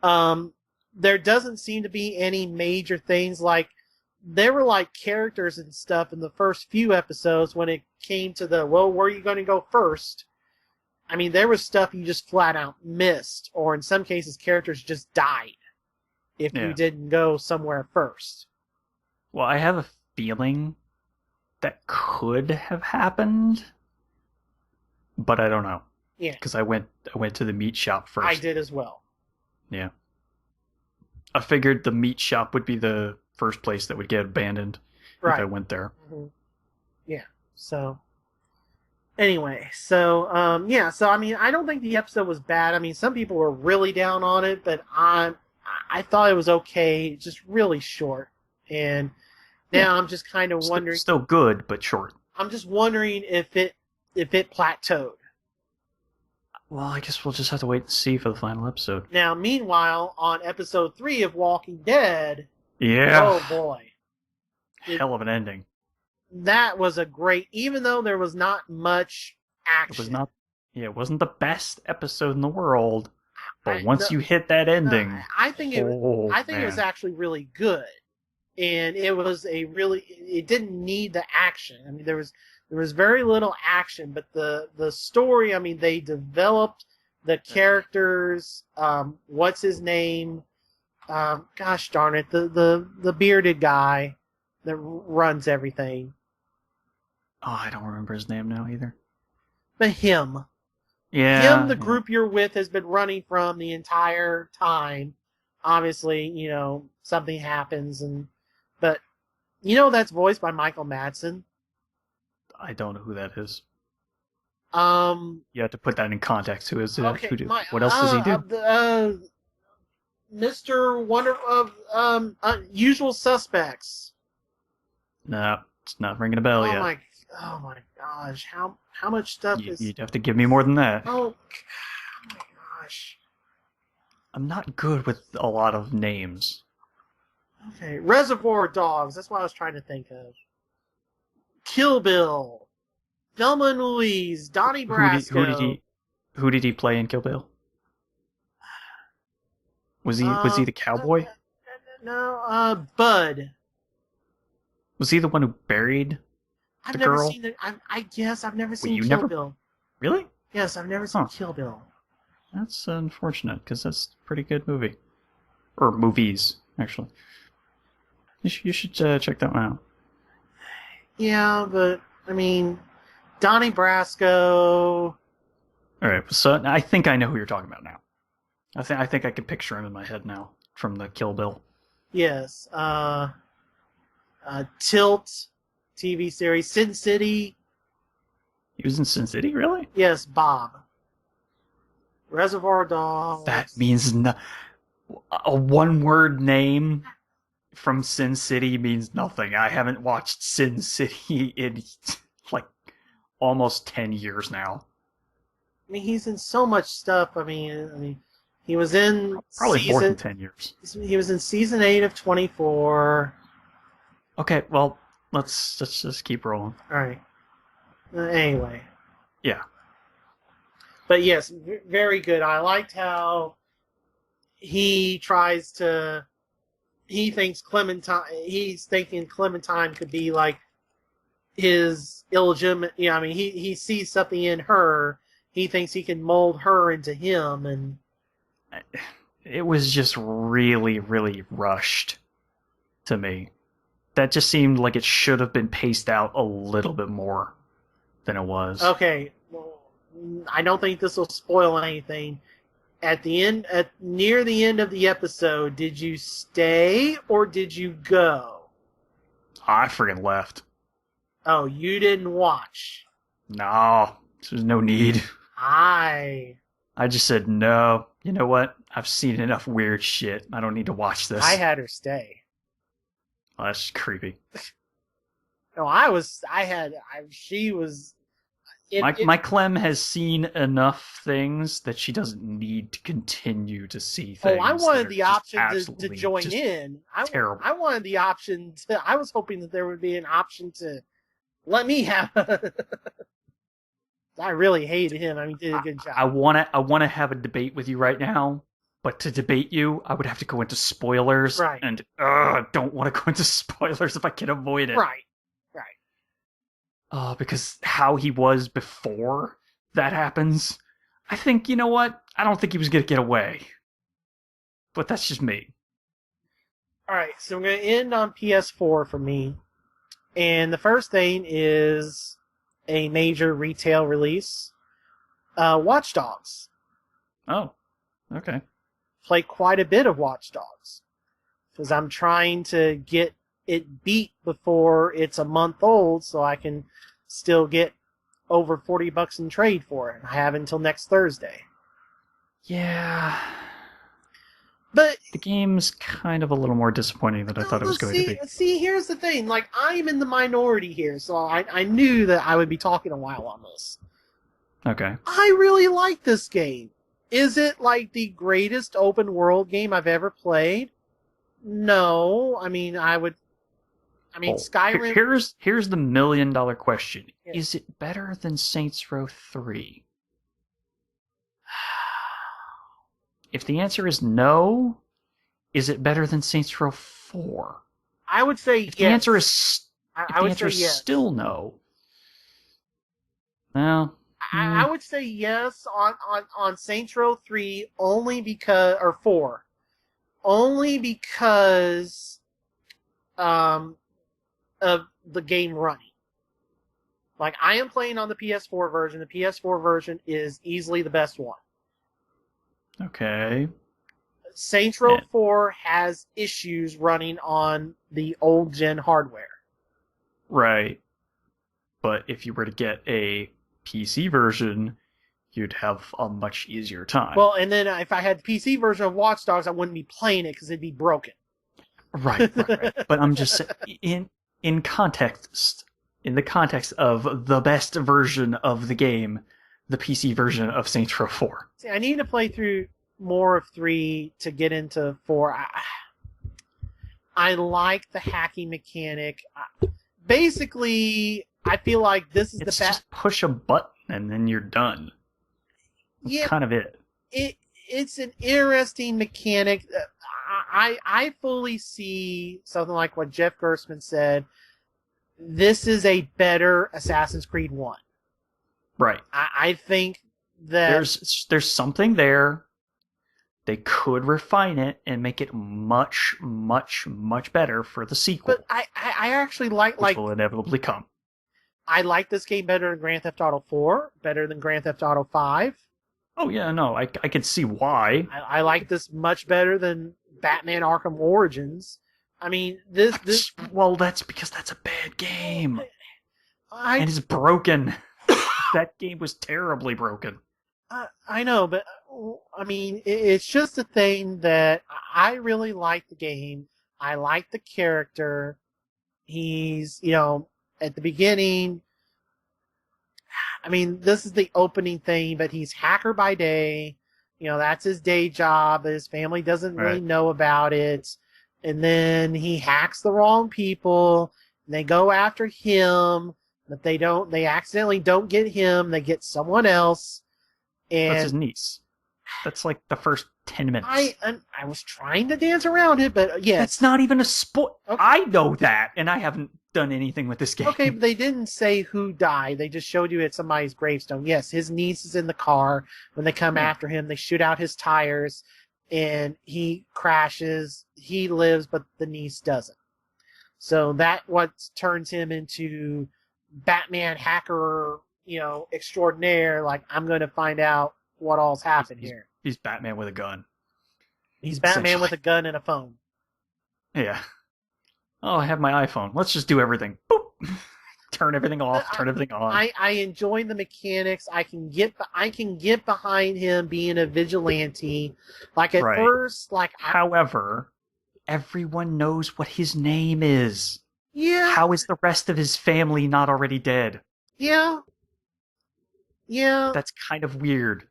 There doesn't seem to be any major things like there were like characters and stuff in the first few episodes when it came to where are you going to go first? There was stuff you just flat out missed, or in some cases characters just died if you didn't go somewhere first. Well, I have a feeling that could have happened, but I don't know. Yeah. Because I went to the meat shop first. I did as well. Yeah. I figured the meat shop would be the first place that would get abandoned if I went there. Mm-hmm. Yeah. So, anyway, so I don't think the episode was bad. Some people were really down on it, but I thought it was okay, just really short. And now I'm just kind of wondering. Still good, but short. I'm just wondering if it plateaued. Well, I guess we'll just have to wait and see for the final episode. Now, meanwhile, on episode 3 of Walking Dead, yeah, oh boy, hell of an ending. That was a great, even though there was not much action. It wasn't the best episode in the world, but once you hit that ending, I think it was actually really good, and it didn't need the action. I mean, there was very little action, but the story. I mean, they developed the characters. What's his name? Gosh darn it, the bearded guy that runs everything. Oh, I don't remember his name now either. But him. Yeah. Him, the group you're with, has been running from the entire time. Obviously, something happens, but that's voiced by Michael Madsen. I don't know who that is. You have to put that in context. Who is it? Okay, what else does he do? Mr. Wonder of Usual Suspects. No, it's not ringing a bell yet. Oh my gosh! How much stuff is? You'd have to give me more than that. Oh my gosh! I'm not good with a lot of names. Okay, Reservoir Dogs. That's what I was trying to think of. Kill Bill, Thelma and Louise, Donnie Brasco. Who did he play in Kill Bill? Was he the cowboy? No, Bud. Was he the one who buried the girl? I've never seen Kill Bill. Really? Yes, I've never seen Kill Bill. That's unfortunate, because that's a pretty good movie. Or movies, actually. You should check that one out. Yeah, but, I mean, Donnie Brasco... Alright, so I think I know who you're talking about now. I think I can picture him in my head now, from the Kill Bill. Yes, Tilt TV series, Sin City. He was in Sin City, really? Yes, Bob. Reservoir Dogs. That means a one-word name from Sin City means nothing. I haven't watched Sin City in like almost 10 years now. I mean, he's in so much stuff. I mean, he was in probably more than 10 years. He was in season 8 of 24. Okay, well, let's just keep rolling. All right. Anyway. Yeah. But yes, very good. I liked how he thinks he's thinking Clementine could be like his illegitimate, I mean, he sees something in her. He thinks he can mold her into him, and it was just really, really rushed to me. That just seemed like it should have been paced out a little bit more than it was. Okay, well, I don't think this will spoil anything. Near the end of the episode, did you stay or did you go? I freaking left. Oh, you didn't watch? No, there's no need. I just said, no, you know what? I've seen enough weird shit. I don't need to watch this. I had her stay. Well, that's creepy. No, she was... My Clem has seen enough things that she doesn't need to continue to see things. Oh, I wanted the option to join in. Terrible. I wanted the option to... I was hoping that there would be an option to let me have... I really hated him. I mean, he did a good job. I wanna have a debate with you right now, but to debate you, I would have to go into spoilers. Right. And I don't want to go into spoilers if I can avoid it. Right. Because how he was before that happens, I think, you know what? I don't think he was going to get away. But that's just me. Alright, so I'm going to end on PS4 for me. And the first thing is a major retail release. Watch Dogs. Oh, okay. Play quite a bit of Watch Dogs. Because I'm trying to get it beat before it's a month old so I can still get over $40 in trade for it. I have until next Thursday. Yeah. But the game's kind of a little more disappointing than I thought it was going to be. See, here's the thing. Like, I'm in the minority here, so I knew that I would be talking a while on this. Okay. I really like this game. Is it like the greatest open world game I've ever played? No. Skyrim. Here's the $1 million question. Yeah. Is it better than Saints Row 3? If the answer is no, is it better than Saints Row 4? I would say if the answer is yes. Still no. Well, I would say yes on Saints Row 3 only because, or 4, only because of the game running. Like, I am playing on the PS4 version. The PS4 version is easily the best one. Okay. Saints Row 4 has issues running on the old gen hardware. Right. But if you were to get a PC version, you'd have a much easier time. Well, and then if I had the PC version of Watch Dogs, I wouldn't be playing it because it'd be broken. Right. But I'm just saying, in the context of the best version of the game, the PC version of Saints Row 4. See, I need to play through more of 3 to get into 4. I like the hacking mechanic. Basically, I feel like this is it's just push a button and then you're done. That's kind of it. It's an interesting mechanic. I fully see something like what Jeff Gerstmann said. This is a better Assassin's Creed 1. Right. I think that there's something there. They could refine it and make it much, much, much better for the sequel. But I actually which will inevitably come. I like this game better than Grand Theft Auto 4, better than Grand Theft Auto 5. Oh yeah, no, I can see why. I like this much better than Batman Arkham Origins. I mean, this. Well, that's because that's a bad game, and it's broken. That game was terribly broken. I know, but I mean, it's just a thing that I really like the game. I like the character. He's, at the beginning. I mean, this is the opening thing, but he's hacker by day. That's his day job. His family doesn't really know about it. And then he hacks the wrong people. And they go after him, but they accidentally don't get him. They get someone else. And that's his niece. That's like the first 10 minutes. I was trying to dance around it, but yes. That's not even a spoil. Okay. I know that, and I haven't done anything with this game. Okay, but they didn't say who died. They just showed you at somebody's gravestone. Yes, his niece is in the car. When they come after him, they shoot out his tires, and he crashes. He lives, but the niece doesn't. So that what turns him into Batman hacker, extraordinaire. Like, I'm going to find out what all's happened here. He's Batman with a gun. He's Batman with a gun and a phone. Yeah. Oh, I have my iPhone. Let's just do everything. Boop. Turn everything off. Turn everything on. I enjoy the mechanics. I can get behind him being a vigilante. Like at first, however, everyone knows what his name is. Yeah. How is the rest of his family not already dead? Yeah. Yeah. That's kind of weird.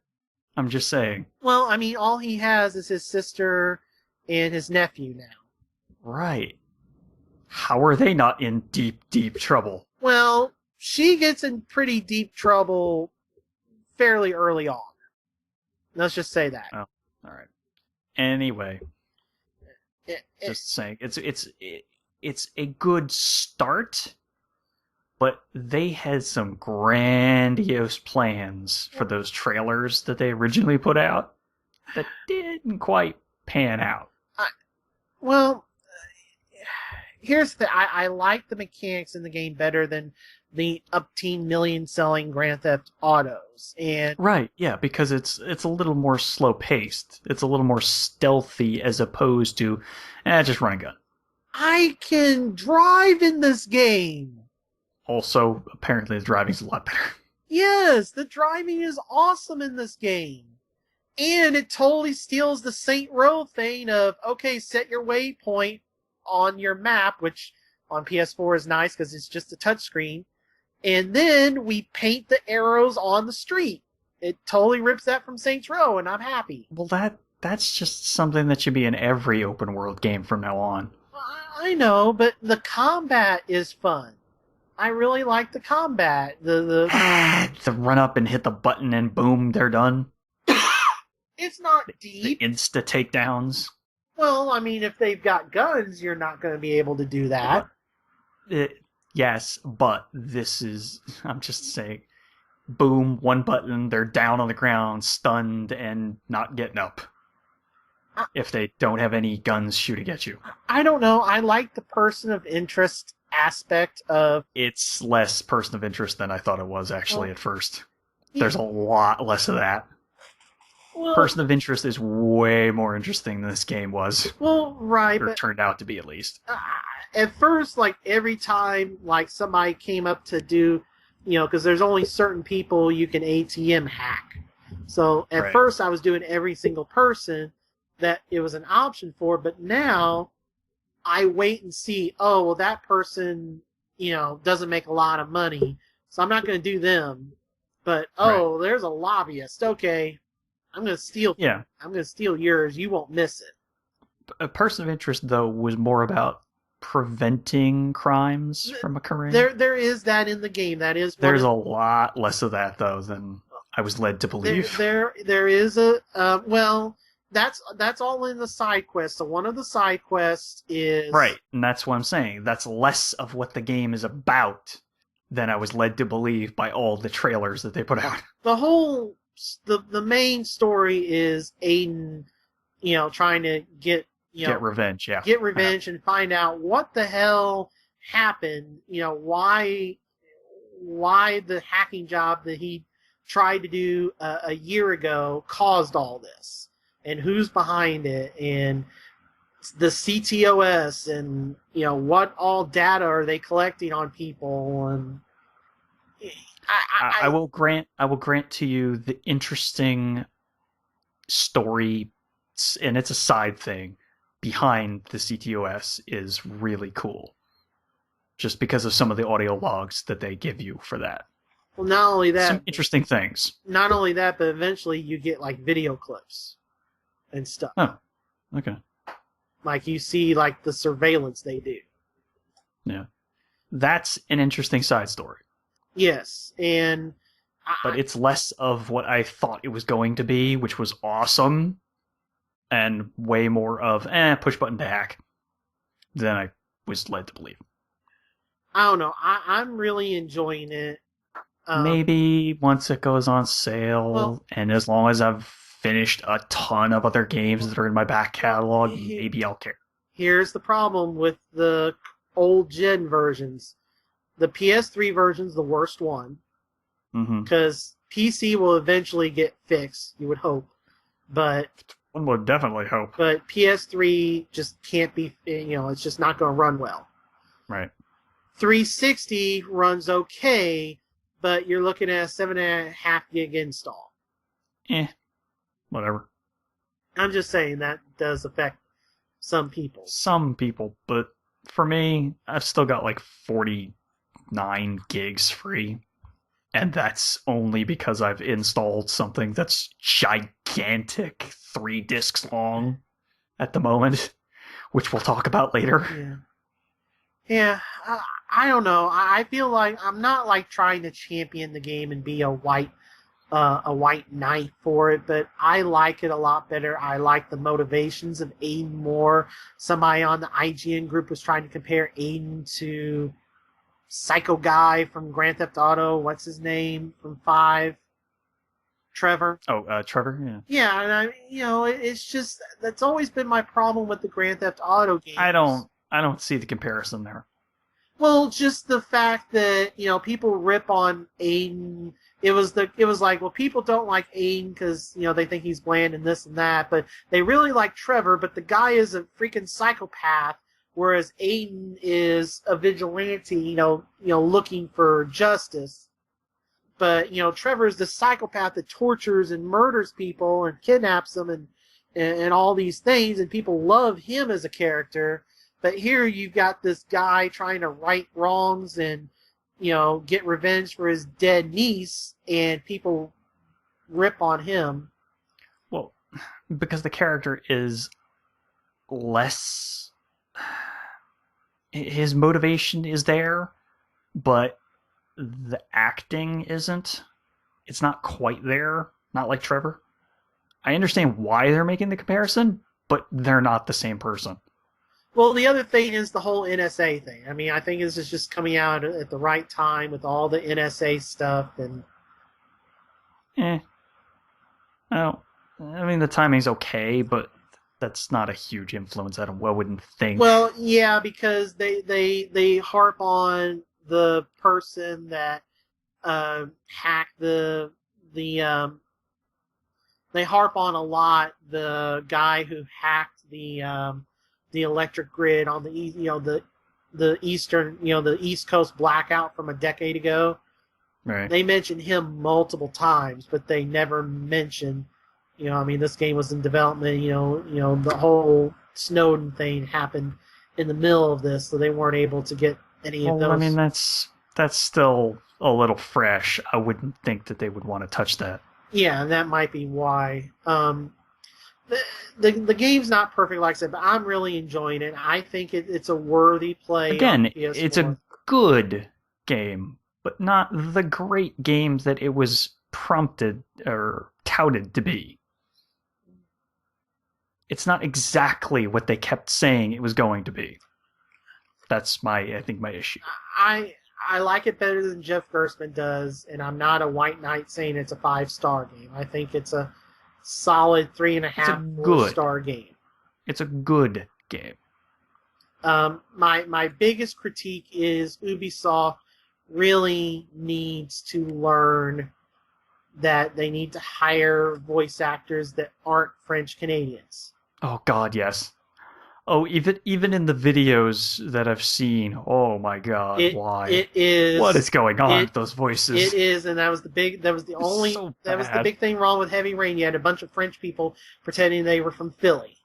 I'm just saying. Well, I mean, all he has is his sister and his nephew now. Right. How are they not in deep, deep trouble? Well, she gets in pretty deep trouble fairly early on. Let's just say that. Oh, all right. Anyway, just saying, it's a good start, but they had some grandiose plans for those trailers that they originally put out that didn't quite pan out. Here's the I like the mechanics in the game better than the upteen million selling Grand Theft Autos. And right, yeah, because it's a little more slow paced. It's a little more stealthy as opposed to just run a gun. I can drive in this game. Also, apparently the driving's a lot better. Yes, the driving is awesome in this game. And it totally steals the Saint Row thing of, okay, set your waypoint on your map, which on PS4 is nice because it's just a touchscreen, and then we paint the arrows on the street. it totally rips that from Saints Row, and I'm happy. Well, that's just something that should be in every open world game from now on. I know, but the combat is fun. I really like the combat. The run up and hit the button and boom, they're done. It's not deep. The insta takedowns. Well, I mean, if they've got guns, you're not going to be able to do that. Yes, but this is... I'm just saying... Boom, one button, they're down on the ground, stunned, and not getting up. If they don't have any guns shooting at you. I don't know. I like the person of interest aspect of... It's less person of interest than I thought it was, actually, at first. There's a lot less of that. Well, person of interest is way more interesting than this game was. Well, right, or turned out to be, at least. At first, like, every time, like, somebody came up to do... You know, because there's only certain people you can ATM hack. So at first I was doing every single person that it was an option for, but now I wait and see, oh, well, that person, you know, doesn't make a lot of money, so I'm not going to do them. But, oh, there's a lobbyist. Okay, I'm going to steal. Yeah. I'm going to steal yours. You won't miss it. A person of interest, though, was more about preventing crimes from occurring. There is that in the game. That is. There's a lot less of that though than I was led to believe. There is a well. That's all in the side quest. So one of the side quests is right, and that's what I'm saying. That's less of what the game is about than I was led to believe by all the trailers that they put out. The main story is Aiden, you know, trying to get revenge, get revenge and find out what the hell happened. You know, why the hacking job that he tried to do a year ago caused all this, and who's behind it, and the CTOS, and you know what all data are they collecting on people, and I will grant to you the interesting story, and it's a side thing, behind the CTOS is really cool. Just because of some of the audio logs that they give you for that. Well, not only that... Some interesting things. Not only that, but eventually you get, like, video clips and stuff. Oh, okay. Like, you see, like, the surveillance they do. Yeah. That's an interesting side story. Yes, and... But it's less of what I thought it was going to be, which was awesome, and way more of, push button to hack, than I was led to believe. I don't know. I'm really enjoying it. Maybe once it goes on sale, and as long as I've finished a ton of other games that are in my back catalog, maybe I'll care. Here's the problem with the old gen versions. The PS3 version's the worst one. Because PC will eventually get fixed, you would hope. But... One would definitely hope. But PS3 just can't be, you know, it's just not going to run well. Right. 360 runs okay, but you're looking at a 7.5 gig install. Whatever. I'm just saying that does affect some people. Some people, but for me, I've still got like 49 gigs free. And that's only because I've installed something that's gigantic, 3 discs long at the moment, which we'll talk about later. Yeah, I don't know. I feel like I'm not like trying to champion the game and be a white knight for it, but I like it a lot better. I like the motivations of Aiden more. Somebody on the IGN group was trying to compare Aiden to Psycho Guy from Grand Theft Auto. What's his name from 5? Trevor. Oh, Trevor. Yeah. Yeah, and it's just that's always been my problem with the Grand Theft Auto games. I don't see the comparison there. Well, just the fact that people rip on Aiden. It was like, well, people don't like Aiden because they think he's bland and this and that, but they really like Trevor. But the guy is a freaking psychopath. Whereas Aiden is a vigilante, looking for justice. But, Trevor's the psychopath that tortures and murders people and kidnaps them and all these things, and people love him as a character. But here you've got this guy trying to right wrongs and, get revenge for his dead niece, and people rip on him. Well, because the character is less. His motivation is there, but the acting isn't. It's not quite there. Not like Trevor. I understand why they're making the comparison, but they're not the same person. Well, the other thing is the whole NSA thing. I mean, I think this is just coming out at the right time with all the NSA stuff and. Well, I mean, the timing's okay, but that's not a huge influence. I wouldn't think. Well, yeah, because they harp on the person that hacked the they harp on a lot the guy who hacked the electric grid on the eastern the East Coast blackout from a decade ago. Right. They mention him multiple times, but they never mention. I mean, this game was in development. The whole Snowden thing happened in the middle of this, so they weren't able to get any of those. I mean, that's still a little fresh. I wouldn't think that they would want to touch that. Yeah, and that might be why. The game's not perfect, like I said, but I'm really enjoying it. I think it's a worthy play. Again, it's a good game, but not the great game that it was prompted or touted to be. It's not exactly what they kept saying it was going to be. That's my issue. I like it better than Jeff Gerstmann does, and I'm not a white knight saying it's a 5-star game. I think it's a solid 3.5, 4-star game. It's a good game. My biggest critique is Ubisoft really needs to learn that they need to hire voice actors that aren't French Canadians. Oh God, yes. Oh, even in the videos that I've seen, oh my God, why? It is. What is going on with those voices? It is, and that was the big thing wrong with Heavy Rain. You had a bunch of French people pretending they were from Philly.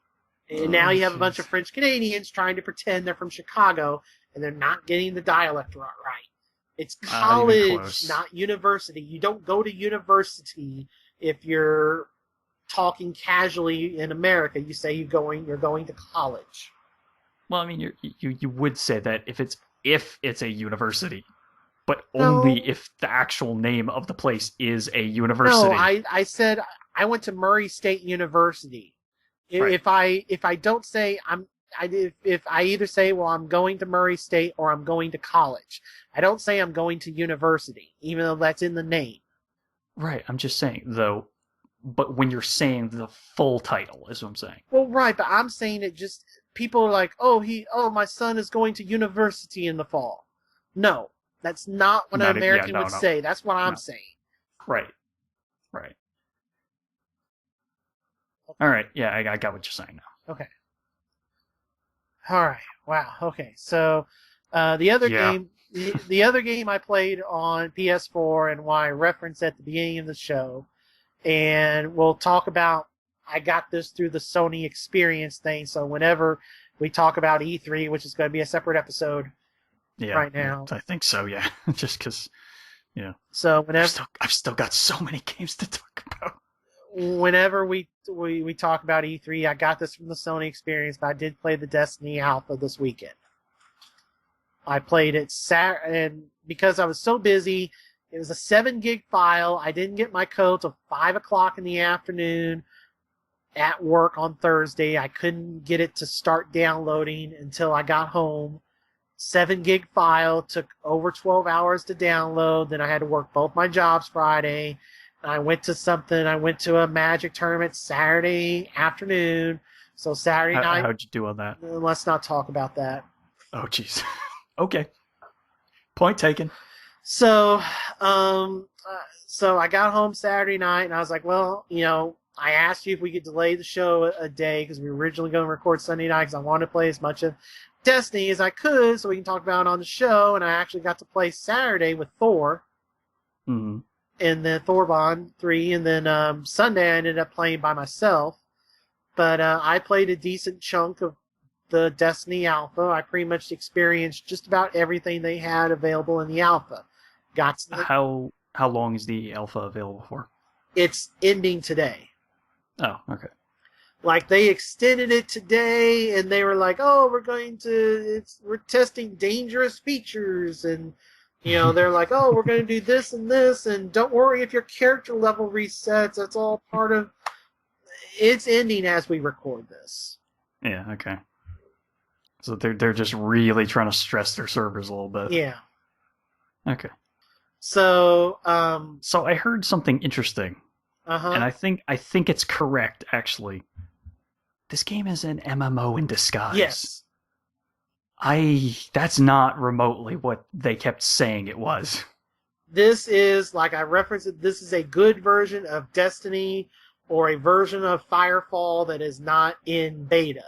And now you have a bunch of French Canadians trying to pretend they're from Chicago, and they're not getting the dialect right. It's college, not university. You don't go to university if you're talking casually in America. You say you're going to college. Well, I mean, you would say that if it's a university, but only if the actual name of the place is a university. No, I said I went to Murray State University. Right. If I don't say if I either say, well, I'm going to Murray State or I'm going to college. I don't say I'm going to university, even though that's in the name. Right. I'm just saying, though, but when you're saying the full title is what I'm saying. Well, right, but I'm saying it just, people are like, my son is going to university in the fall. No, that's not what an American would say. That's what I'm saying. Right. Okay. All right. Yeah, I got what you're saying now. Okay. All right. Wow. Okay. So, the other game I played on PS4 and why I referenced at the beginning of the show, and we'll talk about. I got this through the Sony Experience thing. So whenever we talk about E3, which is going to be a separate episode, right now, I think so. Yeah, just because. Yeah. So whenever I've still got so many games to talk about. Whenever we talk about E3, I got this from the Sony Experience, but I did play the Destiny Alpha this weekend. I played it and because I was so busy, it was a 7 gig file. I didn't get my code till 5 o'clock in the afternoon at work on Thursday. I couldn't get it to start downloading until I got home. 7 gig file, took over 12 hours to download. Then I had to work both my jobs Friday. I went to a Magic tournament Saturday afternoon. So Saturday night. How'd you do on that? Let's not talk about that. Oh, jeez. Okay. Point taken. So I got home Saturday night and I was like, well, I asked you if we could delay the show a day because we were originally going to record Sunday night because I wanted to play as much of Destiny as I could so we can talk about it on the show. And I actually got to play Saturday with Thor. Mm-hmm. And then Thorbond 3, and then Sunday I ended up playing by myself. But I played a decent chunk of the Destiny Alpha. I pretty much experienced just about everything they had available in the Alpha. How long is the Alpha available for? it's ending today. Oh, okay. Like, they extended it today, and they were like, "Oh, we're testing dangerous features," and they're like, "Oh, we're going to do this and this, and don't worry if your character level resets. That's all part of." It's ending as we record this. Yeah. Okay. So they're just really trying to stress their servers a little bit. Yeah. Okay. So I heard something interesting. And I think it's correct, actually. This game is an MMO in disguise. Yes. That's not remotely what they kept saying it was. This is, like I referenced it, this is a good version of Destiny or a version of Firefall that is not in beta.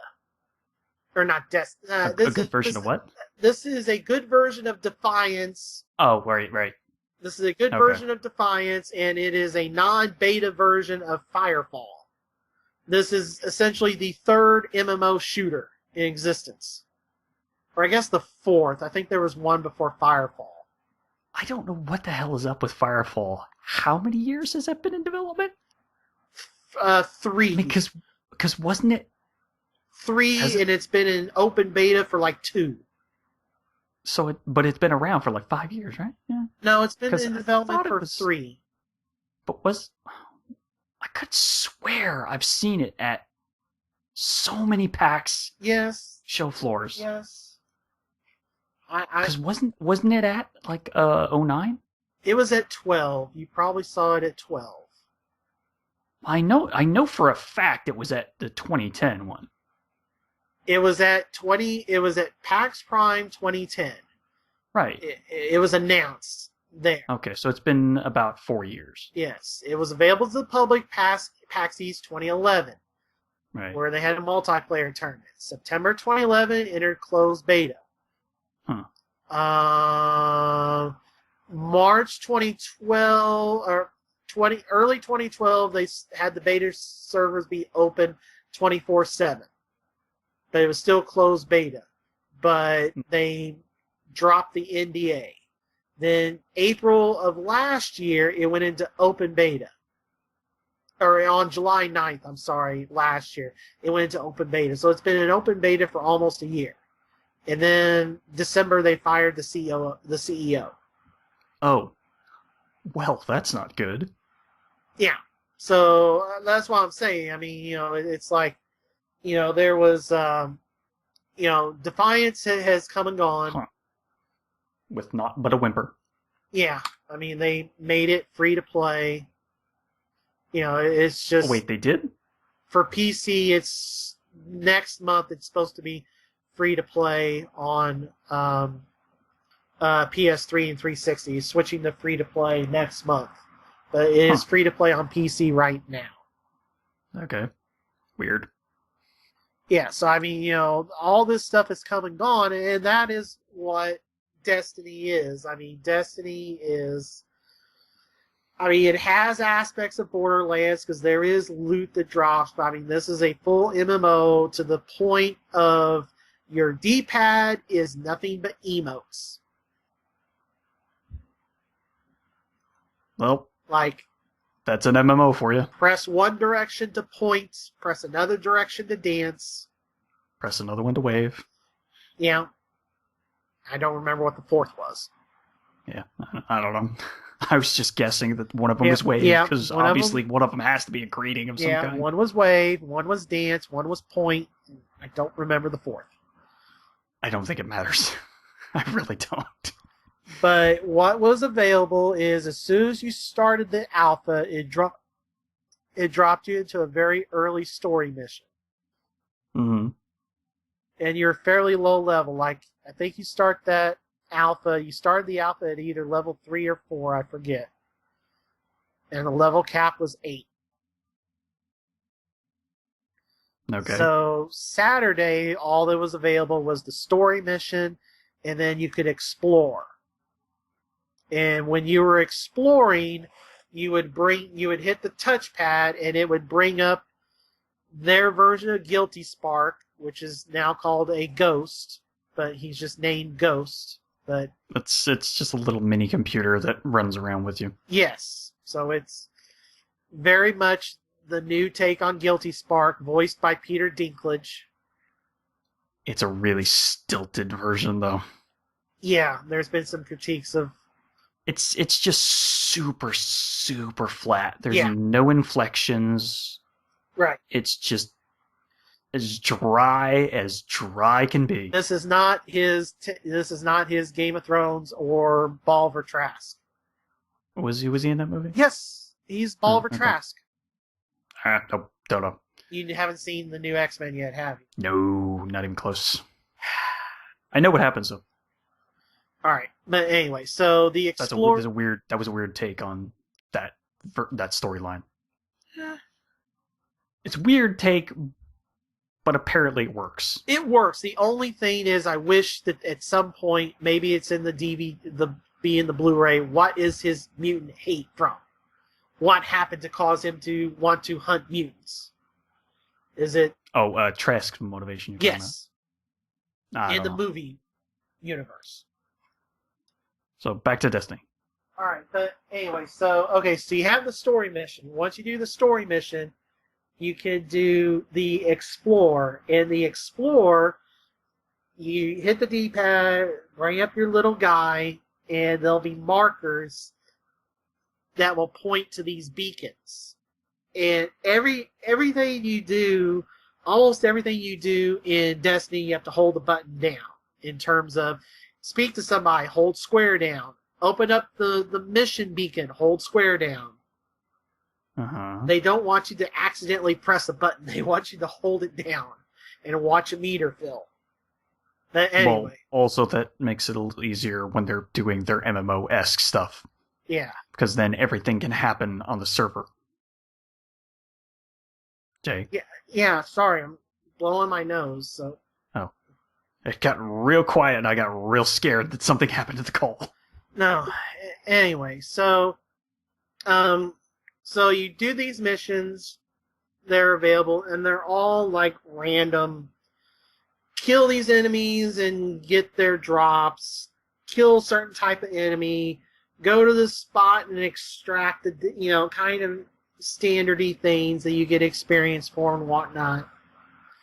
Or not Destiny. A good version of what? This is a good version of Defiance. Oh, right. This is a good version of Defiance, and it is a non-beta version of Firefall. This is essentially the third MMO shooter in existence. Or I guess the fourth. I think there was one before Firefall. I don't know what the hell is up with Firefall. How many years has that been in development? 3. Because wasn't it 3, and it's been in open beta for like 2. But it's been around for like 5 years, right? Yeah. No, it's been in development for 3. But I could swear I've seen it at so many PAX show floors. Yes. Because wasn't it at like 09? It was at 12. You probably saw it at 12. I know for a fact it was at the 2010 one. It was at PAX Prime 2010. Right. It was announced there. Okay, so it's been about 4 years. Yes. It was available to the public PAX East 2011. Right. Where they had a multiplayer tournament. September 2011 entered closed beta. March 2012 or early 2012 they had the beta servers be open 24/7. But it was still closed beta. But they dropped the NDA. Then April of last year, it went into open beta. Or on July 9th, last year, it went into open beta. So it's been in open beta for almost a year. And then December, they fired the CEO. Oh. Well, that's not good. Yeah. So that's what I'm saying. I mean, it's like, there was, Defiance has come and gone. Huh. With not but a whimper. Yeah. I mean, they made it free to play. It's just... Oh, wait, they did? For PC, it's next month. It's supposed to be free to play on PS3 and 360. It's switching to free to play next month. But it is free to play on PC right now. Okay. Weird. Yeah, so I mean, all this stuff is come and gone, and that is what Destiny is. I mean, Destiny is... I mean, it has aspects of Borderlands because there is loot that drops, but I mean, this is a full MMO to the point of your D-pad is nothing but emotes. Well, like, that's an MMO for you. Press one direction to point, press another direction to dance. Press another one to wave. Yeah. I don't remember what the fourth was. Yeah, I don't know. I was just guessing that one of them was wave, because obviously one of them has to be a greeting of some kind. Yeah, one was wave, one was dance, one was point. I don't remember the fourth. I don't think it matters. I really don't. But what was available is as soon as you started the alpha, it dropped you into a very early story mission. Mm-hmm. And you're fairly low level. Like, I think you started the alpha at either level 3 or 4, I forget. And the level cap was 8. Okay. So Saturday, all that was available was the story mission, and then you could explore. And when you were exploring, you would hit the touchpad, and it would bring up their version of Guilty Spark, which is now called a Ghost, but he's just named Ghost. But it's just a little mini computer that runs around with you. Yes. So it's very much the new take on Guilty Spark, voiced by Peter Dinklage. It's a really stilted version, though. Yeah, there's been some critiques of... It's just super, super flat. There's no inflections. Right. It's just as dry can be. This is not his Game of Thrones or Bolivar Trask. Was he in that movie? Yes, he's Bolivar Trask. Nope, don't know. You haven't seen the new X-Men yet, have you? No, not even close. I know what happens though. All right, but anyway, so the Explorer... That was a weird take on that storyline. Yeah. It's a weird take, but apparently it works. It works. The only thing is, I wish that at some point, maybe it's in the DVD, the Blu-ray. What is his mutant hate from? What happened to cause him to want to hunt mutants? Is it... Trask motivation. Yes. In the movie universe. So back to Destiny. All right, but anyway, so you have the story mission. Once you do the story mission, you can do the Explore. In the Explore, you hit the D-pad, bring up your little guy, and there'll be markers that will point to these beacons. And everything you do, almost everything you do in Destiny, you have to hold the button down. In terms of speak to somebody, hold square down. Open up the mission beacon, hold square down. Uh-huh. They don't want you to accidentally press a button. They want you to hold it down and watch a meter fill. But anyway. Well, also that makes it a little easier when they're doing their MMO-esque stuff. Yeah. Because then everything can happen on the server. Jay? Yeah, sorry, I'm blowing my nose, so... Oh. It got real quiet and I got real scared that something happened to the call. No. Anyway, so you do these missions, they're available, and they're all like random. Kill these enemies and get their drops, kill a certain type of enemy, go to the spot and extract the, kind of standardy things that you get experience for and whatnot.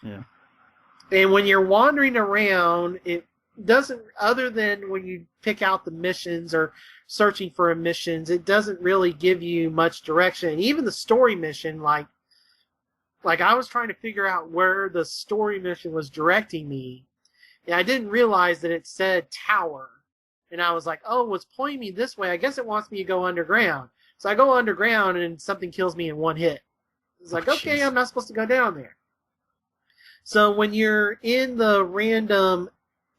Yeah. And when you're wandering around, it doesn't, other than when you pick out the missions or searching for missions, it doesn't really give you much direction. And even the story mission, like I was trying to figure out where the story mission was directing me, and I didn't realize that it said tower. And I was like, oh, it's pointing me this way. I guess it wants me to go underground. So I go underground and something kills me in one hit. It's like, okay, geez. I'm not supposed to go down there. So when you're in the random,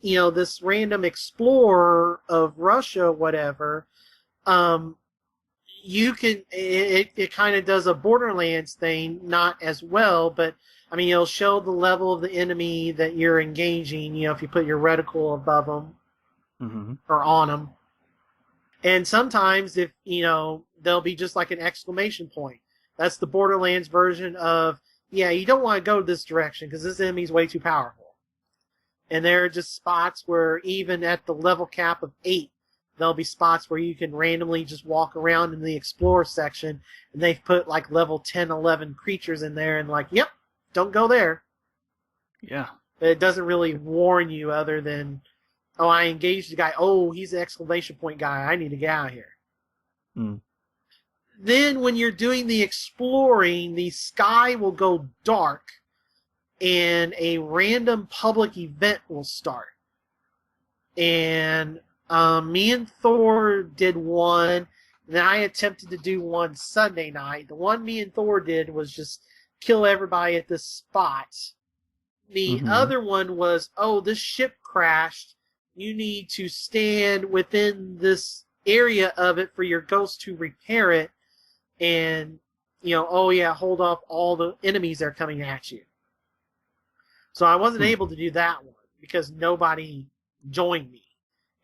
this random explorer of Russia, whatever, you can, it kind of does a Borderlands thing, not as well, but, it'll show the level of the enemy that you're engaging, if you put your reticle above them, mm-hmm. or on them. And sometimes if, there'll be just like an exclamation point. That's the Borderlands version of, yeah, you don't want to go this direction because this enemy's way too powerful. And there are just spots where even at the level cap of 8, there'll be spots where you can randomly just walk around in the Explorer section, and they've put like level 10, 11 creatures in there, and like, yep, don't go there. Yeah. But it doesn't really warn you other than, oh, I engaged the guy. Oh, he's the exclamation point guy. I need to get out of here. Hmm. Then when you're doing the exploring, the sky will go dark and a random public event will start. And me and Thor did one, and then I attempted to do one Sunday night. The one me and Thor did was just kill everybody at this spot. The other one was, oh, this ship crashed. You need to stand within this area of it for your ghost to repair it. And, oh yeah, hold off all the enemies that are coming at you. So I wasn't able to do that one because nobody joined me.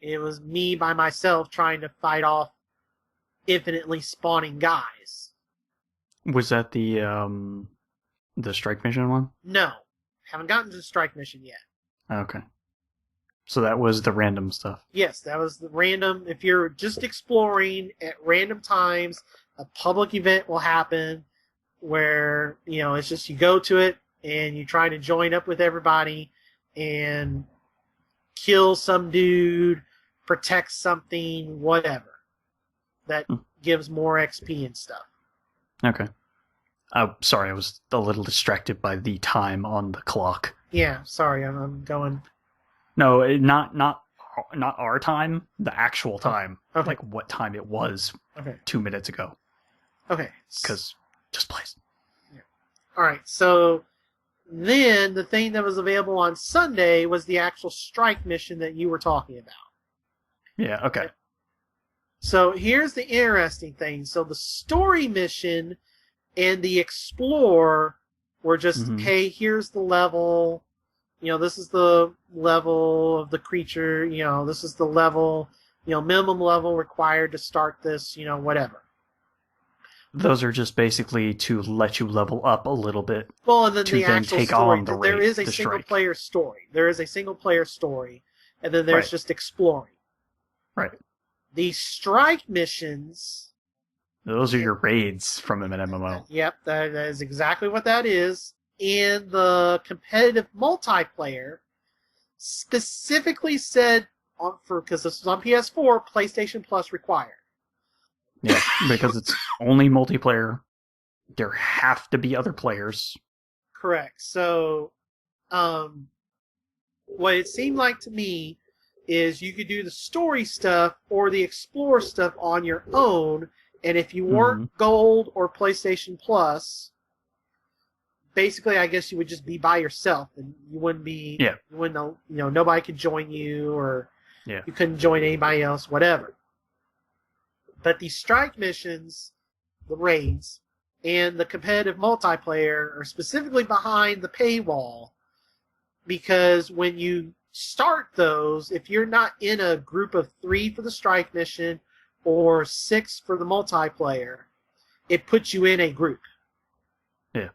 It was me by myself trying to fight off infinitely spawning guys. Was that the strike mission one? No. Haven't gotten to the strike mission yet. Okay. So that was the random stuff. Yes, that was the random. If you're just exploring at random times, a public event will happen where, it's just you go to it and you try to join up with everybody and kill some dude, protect something, whatever. That gives more XP and stuff. Okay. Sorry, I was a little distracted by the time on the clock. Yeah, sorry, I'm going... No, not our time, the actual time. Okay. Like what time it was 2 minutes ago. Okay. Because, just please. Yeah. Alright, so then the thing that was available on Sunday was the actual strike mission that you were talking about. Yeah, okay. So here's the interesting thing. So the story mission and the explore were just, hey, here's the level, this is the level of the creature, this is the level, minimum level required to start this, whatever. Those are just basically to let you level up a little bit. Well, and then the then actual take story, on the there is a the single strike. player story. There is a single player story, and then there's just exploring. Right. The strike missions... Those are your raids from an MMO. Yep, that is exactly what that is. And the competitive multiplayer specifically said, because this was on PS4, PlayStation Plus required. Yeah, because it's only multiplayer. There have to be other players. Correct. So, what it seemed like to me is you could do the story stuff or the explore stuff on your own, and if you weren't Gold or PlayStation Plus, basically, I guess you would just be by yourself, and you wouldn't be, you wouldn't, nobody could join you, or you couldn't join anybody else, whatever. But the strike missions, the raids, and the competitive multiplayer are specifically behind the paywall, because when you start those, if you're not in a group of 3 for the strike mission or 6 for the multiplayer, it puts you in a group. Yeah.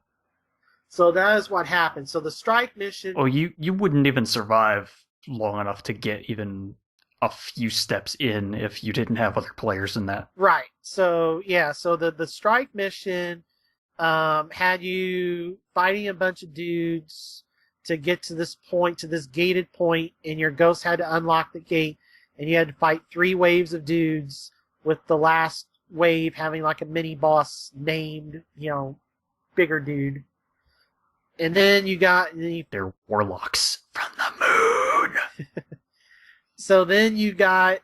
So that is what happened. So the strike mission... Oh, you wouldn't even survive long enough to get even a few steps in if you didn't have other players in that. Right. So, yeah, so the strike mission had you fighting a bunch of dudes to get to this point, to this gated point, and your ghost had to unlock the gate, and you had to fight 3 waves of dudes, with the last wave having like a mini boss named, bigger dude. And then you got... They're warlocks from the moon! So then you got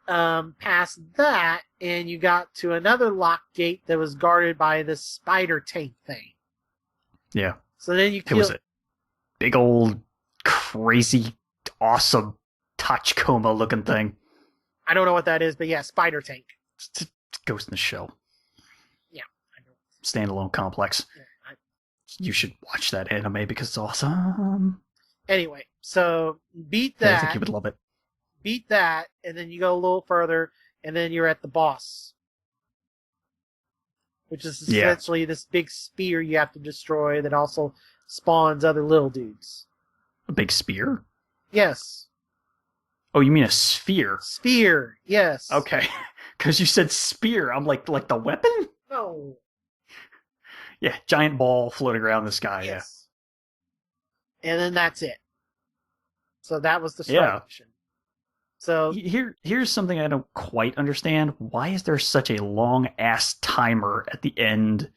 past that, and you got to another locked gate that was guarded by this spider tank thing. Yeah. So then you killed... It was a big old, crazy, awesome Tachikoma looking thing. I don't know what that is, but yeah, spider tank. It's Ghost in the Shell. Yeah, I know. Standalone complex. Yeah, you should watch that anime because it's awesome. Anyway, so beat that. I think you would love it. Beat that, and then you go a little further, and then you're at the boss. Which is essentially this big spear you have to destroy that also spawns other little dudes. A big spear? Yes. Oh, you mean a sphere? Sphere, yes. Okay. Because you said spear. I'm like the weapon? No. Yeah, giant ball floating around the sky, yes. Yeah. And then that's it. So that was the strike mission. So here's something I don't quite understand. Why is there such a long ass timer at the end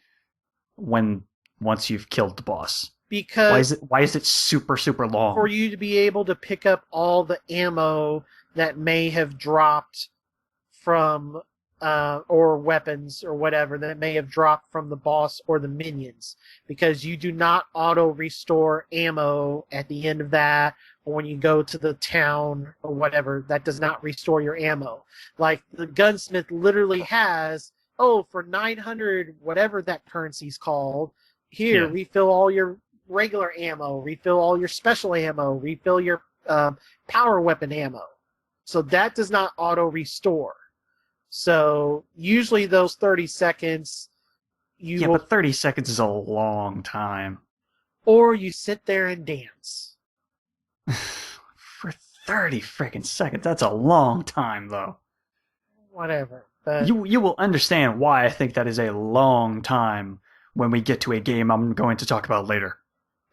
once you've killed the boss? Because why is it super, super long? For you to be able to pick up all the ammo that may have dropped from or weapons or whatever that may have dropped from the boss or the minions. Because you do not auto restore ammo at the end of that, or when you go to the town or whatever, that does not restore your ammo. Like the gunsmith literally has, for 900 whatever that currency's called, here, refill all your regular ammo, refill all your special ammo, refill your power weapon ammo. So that does not auto restore. So usually those 30 seconds but 30 seconds is a long time. Or you sit there and dance. For 30 freaking seconds, that's a long time though. Whatever. But, you will understand why I think that is a long time when we get to a game I'm going to talk about later.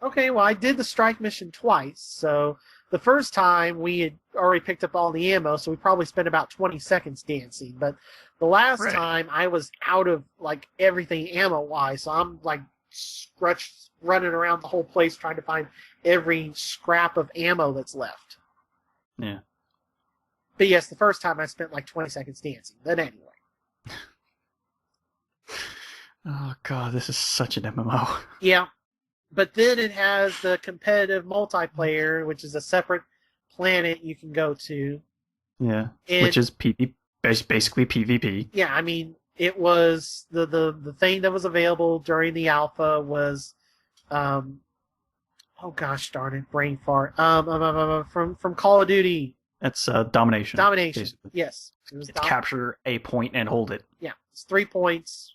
Okay, well, I did the strike mission twice, so the first time we had already picked up all the ammo, so we probably spent about 20 seconds dancing. But the last time I was out of like everything ammo-wise, so I'm like scratched, running around the whole place trying to find every scrap of ammo that's left. Yeah. But yes, the first time I spent like 20 seconds dancing. But anyway. Oh god, this is such an MMO. Yeah. But then it has the competitive multiplayer, which is a separate planet you can go to. Yeah. Which is basically PvP. Yeah, I mean, it was the thing that was available during the alpha was oh gosh darn it, brain fart. From Call of Duty. That's domination. Domination. Basically. Yes. It's capture a point and hold it. Yeah. It's 3 points.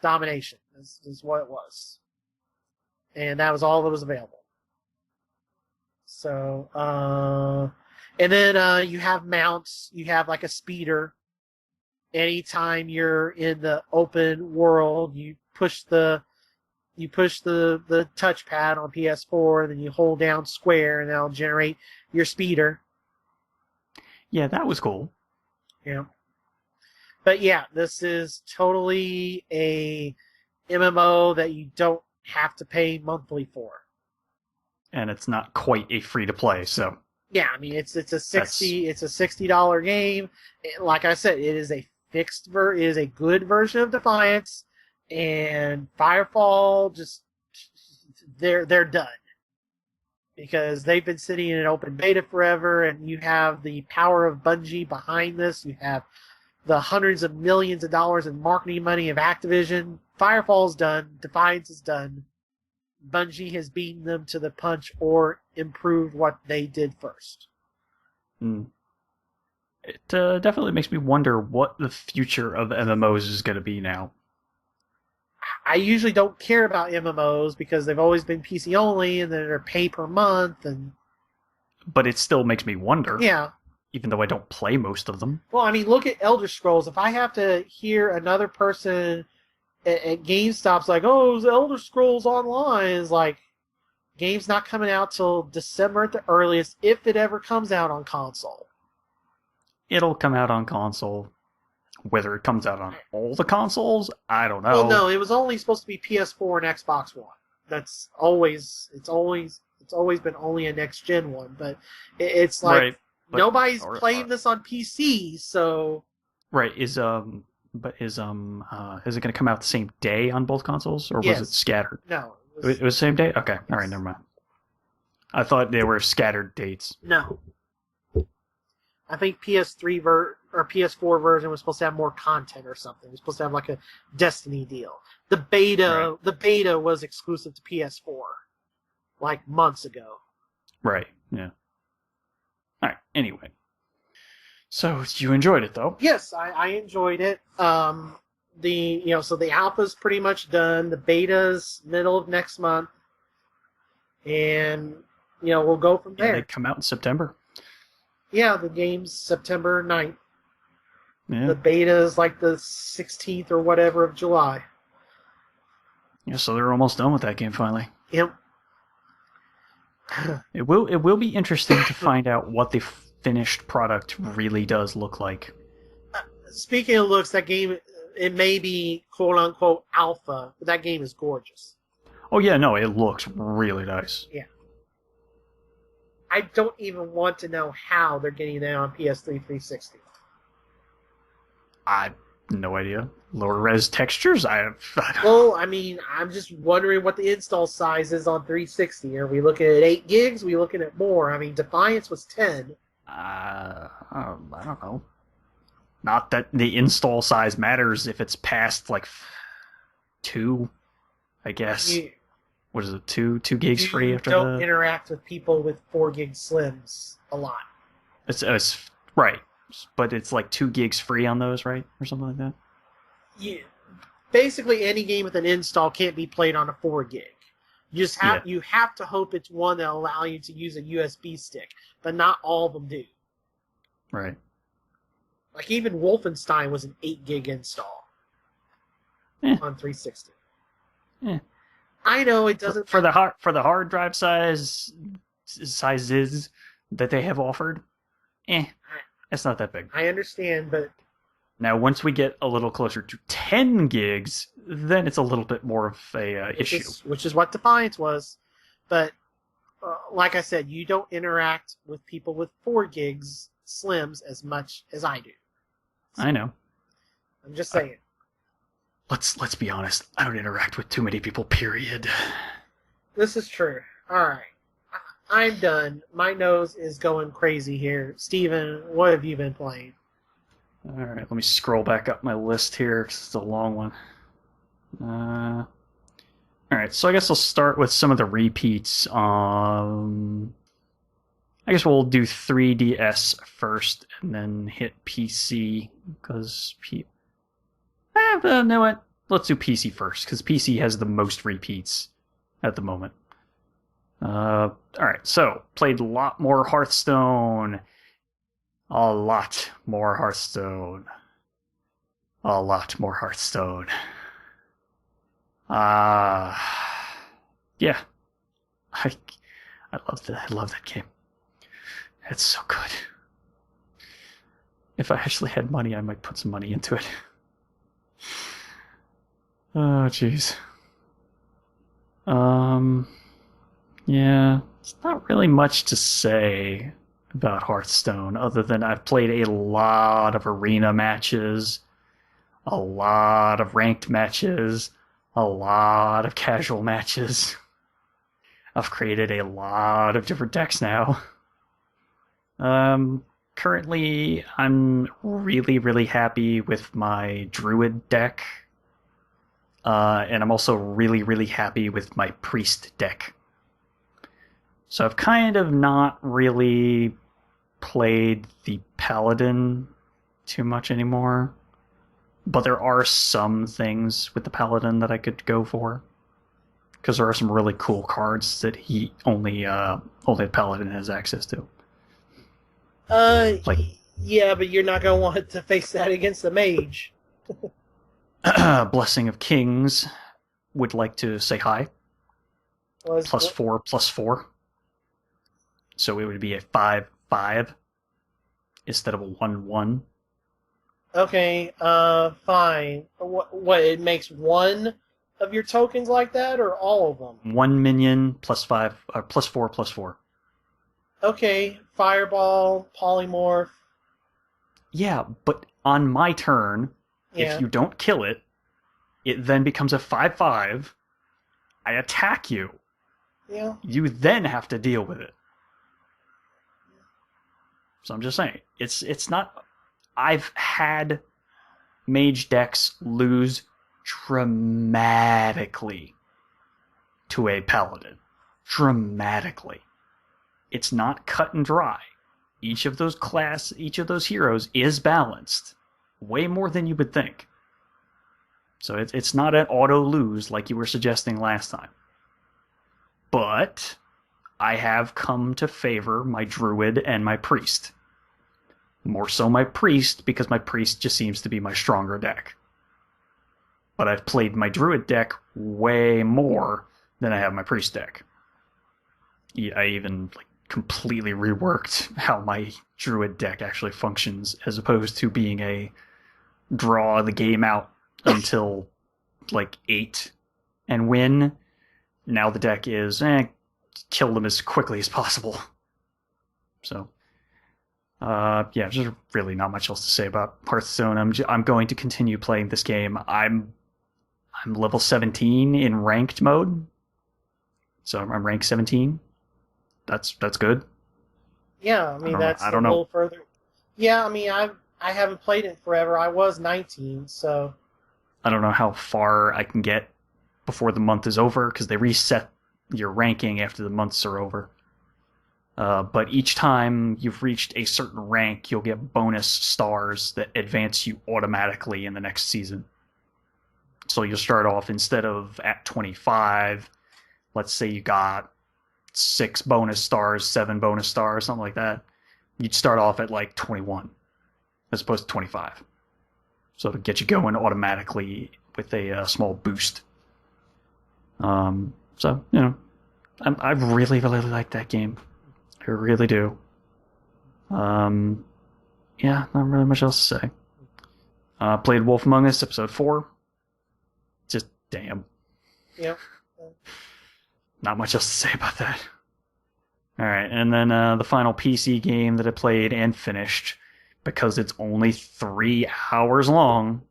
Domination is what it was. And that was all that was available. So, and then you have mounts. You have like a speeder. Anytime you're in the open world, you push the touchpad on PS4, and then you hold down square, and that'll generate your speeder. Yeah, that was cool. Yeah. But yeah, this is totally a MMO that you don't have to pay monthly for. And it's not quite a free to play, so yeah, I mean it's a $60 game. Like I said, it is a it is a good version of Defiance, and Firefall just they're done. Because they've been sitting in an open beta forever, and you have the power of Bungie behind this. You have the hundreds of millions of dollars in marketing money of Activision. Firefall's done. Defiance is done. Bungie has beaten them to the punch or improved what they did first. It definitely makes me wonder what the future of MMOs is going to be now. I usually don't care about MMOs because they've always been PC only, and they're pay per month. But it still makes me wonder. Yeah. Even though I don't play most of them. Well, I mean, look at Elder Scrolls. If I have to hear another person at GameStop's like, oh, Elder Scrolls Online, is like, game's not coming out till December at the earliest, if it ever comes out on console. It'll come out on console. Whether it comes out on all the consoles, I don't know. Well, no, it was only supposed to be PS4 and Xbox One. It's always been only a next gen one, but it's like right, nobody's playing this on PC, so right is it going to come out the same day on both consoles, or was it scattered? No, it was the same day. Okay, all right, never mind. I thought they were scattered dates. No, I think PS3 or PS4 version was supposed to have more content or something. It was supposed to have like a Destiny deal. The beta was exclusive to PS4, like months ago. Right. Yeah. All right. Anyway, so you enjoyed it though? Yes, I enjoyed it. So the alpha's pretty much done. The beta's middle of next month, and we'll go from there. They come out in September. Yeah, the game's September 9th. Yeah. The beta is like the 16th or whatever of July. Yeah, so they're almost done with that game finally. Yep. It will be interesting to find out what the finished product really does look like. Speaking of looks, that game, it may be quote unquote alpha, but that game is gorgeous. Oh yeah, no, it looks really nice. Yeah. I don't even want to know how they're getting that on PS3 360. I have no idea. Lower res textures? Well, I mean, I'm just wondering what the install size is on 360. Are we looking at 8 gigs? Are we looking at more? I mean, Defiance was 10. I don't know. Not that the install size matters if it's past, like, 2, I guess. What is it, 2 gigs free after that? You don't interact with people with 4 gig slims a lot. It's right. But it's like 2 gigs free on those, right? Or something like that? Yeah. Basically, any game with an install can't be played on a 4 gig. You have to hope it's one that allow you to use a USB stick, but not all of them do. Right. Like even Wolfenstein was an 8 gig install on 360. I know it doesn't for the hard drive sizes that they have offered. It's not that big. I understand, but now once we get a little closer to 10 gigs, then it's a little bit more of a issue. Which is what Defiance was, but like I said, you don't interact with people with 4 gigs slims as much as I do. So, I know. I'm just saying. Let's be honest. I don't interact with too many people, period. This is true. Alright. I'm done. My nose is going crazy here. Steven, what have you been playing? Alright, let me scroll back up my list here, because it's a long one. Alright, so I guess I'll start with some of the repeats. I guess we'll do 3DS first, and then hit PC, because... you know what? Let's do PC first, because PC has the most repeats at the moment. Alright, so, played a lot more Hearthstone. A lot more Hearthstone. A lot more Hearthstone. Yeah. I love that game. It's so good. If I actually had money, I might put some money into it. Oh, jeez. Yeah, it's not really much to say about Hearthstone, other than I've played a lot of arena matches, a lot of ranked matches, a lot of casual matches. I've created a lot of different decks now. Currently, I'm really, really happy with my Druid deck. And I'm also really, really happy with my Priest deck. So I've kind of not really played the Paladin too much anymore. But there are some things with the Paladin that I could go for. Because there are some really cool cards that he only the Paladin has access to. Yeah, but you're not going to want to face that against the Mage. Blessing of Kings would like to say hi. +4/+4. So it would be a 5/5 instead of a 1/1. Okay, fine. What, it makes one of your tokens like that, or all of them? 1 minion +5, +4/+4. Okay, Fireball, Polymorph. Yeah, but on my turn, if you don't kill it, it then becomes a 5/5. I attack you. Yeah. You then have to deal with it. So I'm just saying, it's not... I've had mage decks lose dramatically to a paladin. Dramatically. It's not cut and dry. Each of those heroes is balanced. Way more than you would think. So it's not an auto lose like you were suggesting last time. But I have come to favor my Druid and my Priest. More so my Priest, because my Priest just seems to be my stronger deck. But I've played my Druid deck way more than I have my Priest deck. I even completely reworked how my Druid deck actually functions, as opposed to being a draw the game out until 8 and win. Now the deck is kill them as quickly as possible. So there's really not much else to say about Hearthstone. I'm going to continue playing this game. I'm level 17 in ranked mode, so I'm rank 17. That's good. Yeah, I mean that's a little further. Yeah, I mean I haven't played it forever. I was 19, so I don't know how far I can get before the month is over, because they reset your ranking after the months are over. But each time you've reached a certain rank, you'll get bonus stars that advance you automatically in the next season. So you'll start off, instead of at 25, let's say you got 6 bonus stars, 7 bonus stars, something like that. You'd start off at 21. as opposed to 25. So to get you going automatically with a small boost. So, I really, really like that game. I really do. Yeah, not really much else to say. Played Wolf Among Us episode 4. Just damn. Yep. Not much else to say about that. Alright, and then the final PC game that I played and finished, because it's only 3 hours long,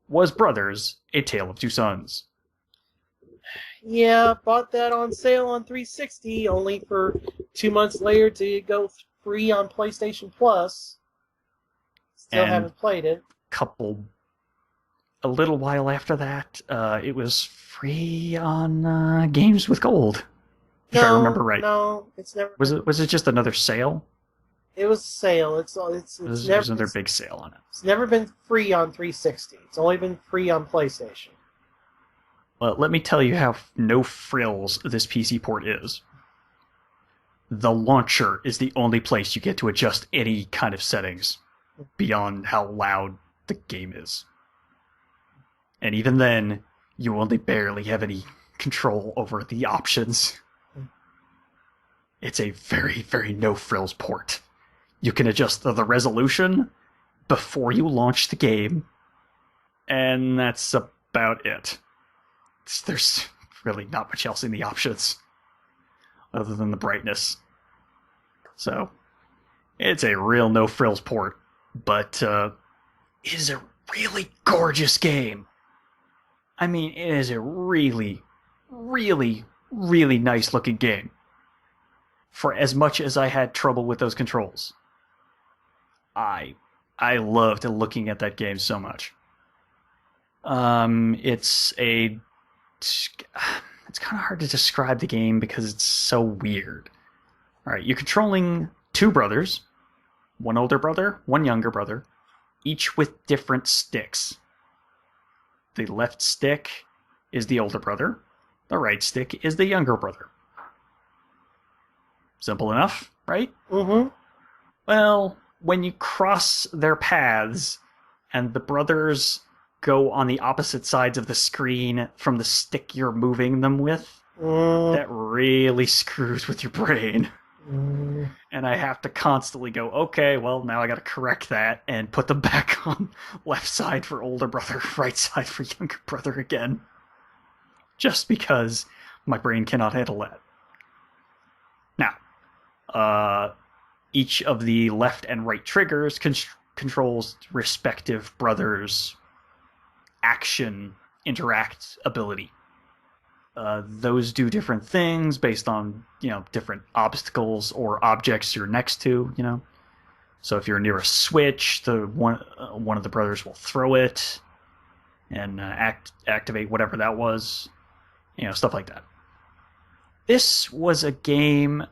was Brothers, A Tale of Two Sons. Yeah, bought that on sale on 360, only for 2 months later to go free on PlayStation Plus. Still haven't played it. A little while after that, it was free on Games with Gold. If I remember right. No, it's never. Was it just another sale? It was a sale. It was another big sale on it. It's never been free on 360. It's only been free on PlayStation. Well, let me tell you how no frills this PC port is. The launcher is the only place you get to adjust any kind of settings beyond how loud the game is. And even then, you only barely have any control over the options. It's a very, very no-frills port. You can adjust the resolution before you launch the game, and that's about it. There's really not much else in the options other than the brightness. So, it's a real no-frills port, but it is a really gorgeous game. I mean, it is a really, really, really nice-looking game. For as much as I had trouble with those controls, I loved looking at that game so much. It's kind of hard to describe the game because it's so weird. All right, you're controlling 2 brothers, one older brother, one younger brother, each with different sticks. The left stick is the older brother, the right stick is the younger brother. Simple enough, right? Mm-hmm. Well, when you cross their paths and the brothers go on the opposite sides of the screen from the stick you're moving them with, that really screws with your brain. And I have to constantly go, okay, well, now I gotta correct that and put them back on left side for older brother, right side for younger brother again. Just because my brain cannot handle that. Now, each of the left and right triggers controls respective brothers' action interact ability. Those do different things based on, different obstacles or objects you're next to, So if you're near a switch, one of the brothers will throw it and activate whatever that was, stuff like that. This was a game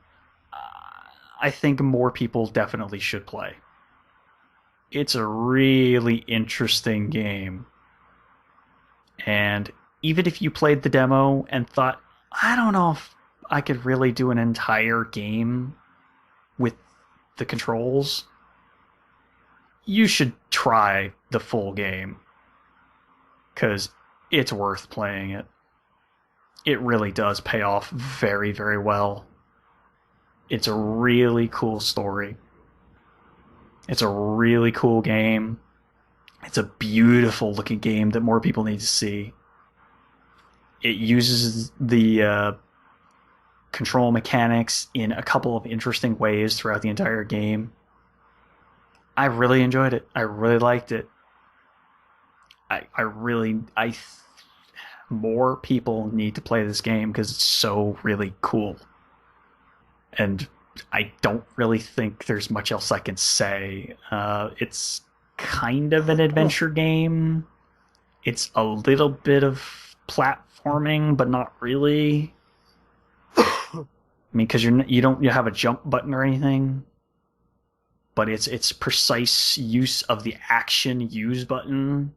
I think more people definitely should play. It's a really interesting game. And even if you played the demo and thought, I don't know if I could really do an entire game with the controls, you should try the full game. Because it's worth playing it. It really does pay off very, very well. It's a really cool story. It's a really cool game. It's a beautiful looking game that more people need to see. It uses the control mechanics in a couple of interesting ways throughout the entire game. I really enjoyed it. I really liked it. More people need to play this game because it's so really cool. And I don't really think there's much else I can say. It's kind of an adventure game. It's a little bit of platforming, but not really. I mean, because you don't have a jump button or anything. But it's precise use of the action use button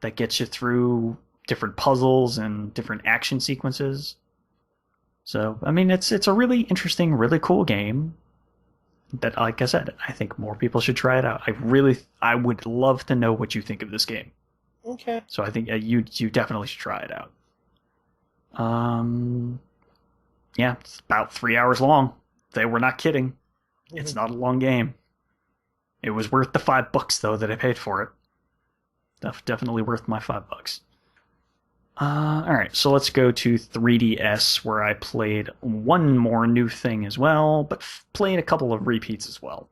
that gets you through different puzzles and different action sequences. So, I mean, it's a really interesting, really cool game. that, like I said, I think more people should try it out. I would love to know what you think of this game. Okay. So I think you definitely should try it out. Yeah, it's about 3 hours long. They were not kidding. It's not a long game. It was worth the $5 though that I paid for it. Definitely worth my $5. Alright, so let's go to 3DS, where I played one more new thing as well, but played a couple of repeats as well.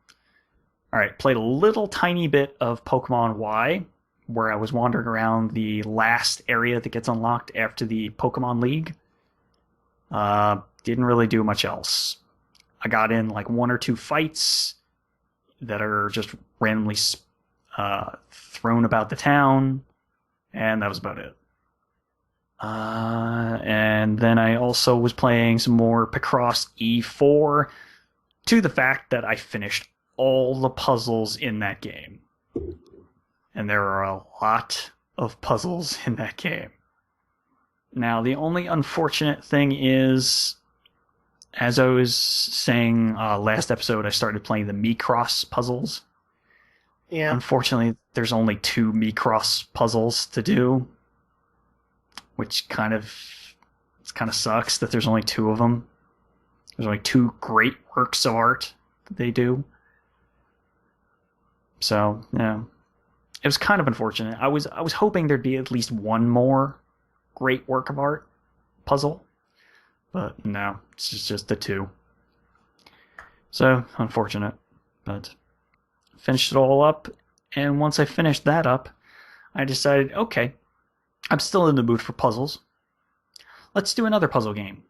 Alright, played a little tiny bit of Pokemon Y, where I was wandering around the last area that gets unlocked after the Pokemon League. Didn't really do much else. I got in like 1 or 2 fights that are just randomly thrown about the town, and that was about it. And then I also was playing some more Picross E4, to the fact that I finished all the puzzles in that game. And there are a lot of puzzles in that game. Now, the only unfortunate thing is, as I was saying last episode, I started playing the Micross puzzles. Yeah. Unfortunately, there's only 2 Micross puzzles to do, which kind of sucks that there's only 2 of them. There's only 2 great works of art that they do. So, yeah. It was kind of unfortunate. I was hoping there'd be at least one more great work of art puzzle, but no, it's just the 2. So, unfortunate. But finished it all up, and once I finished that up, I decided, okay, I'm still in the mood for puzzles. Let's do another puzzle game.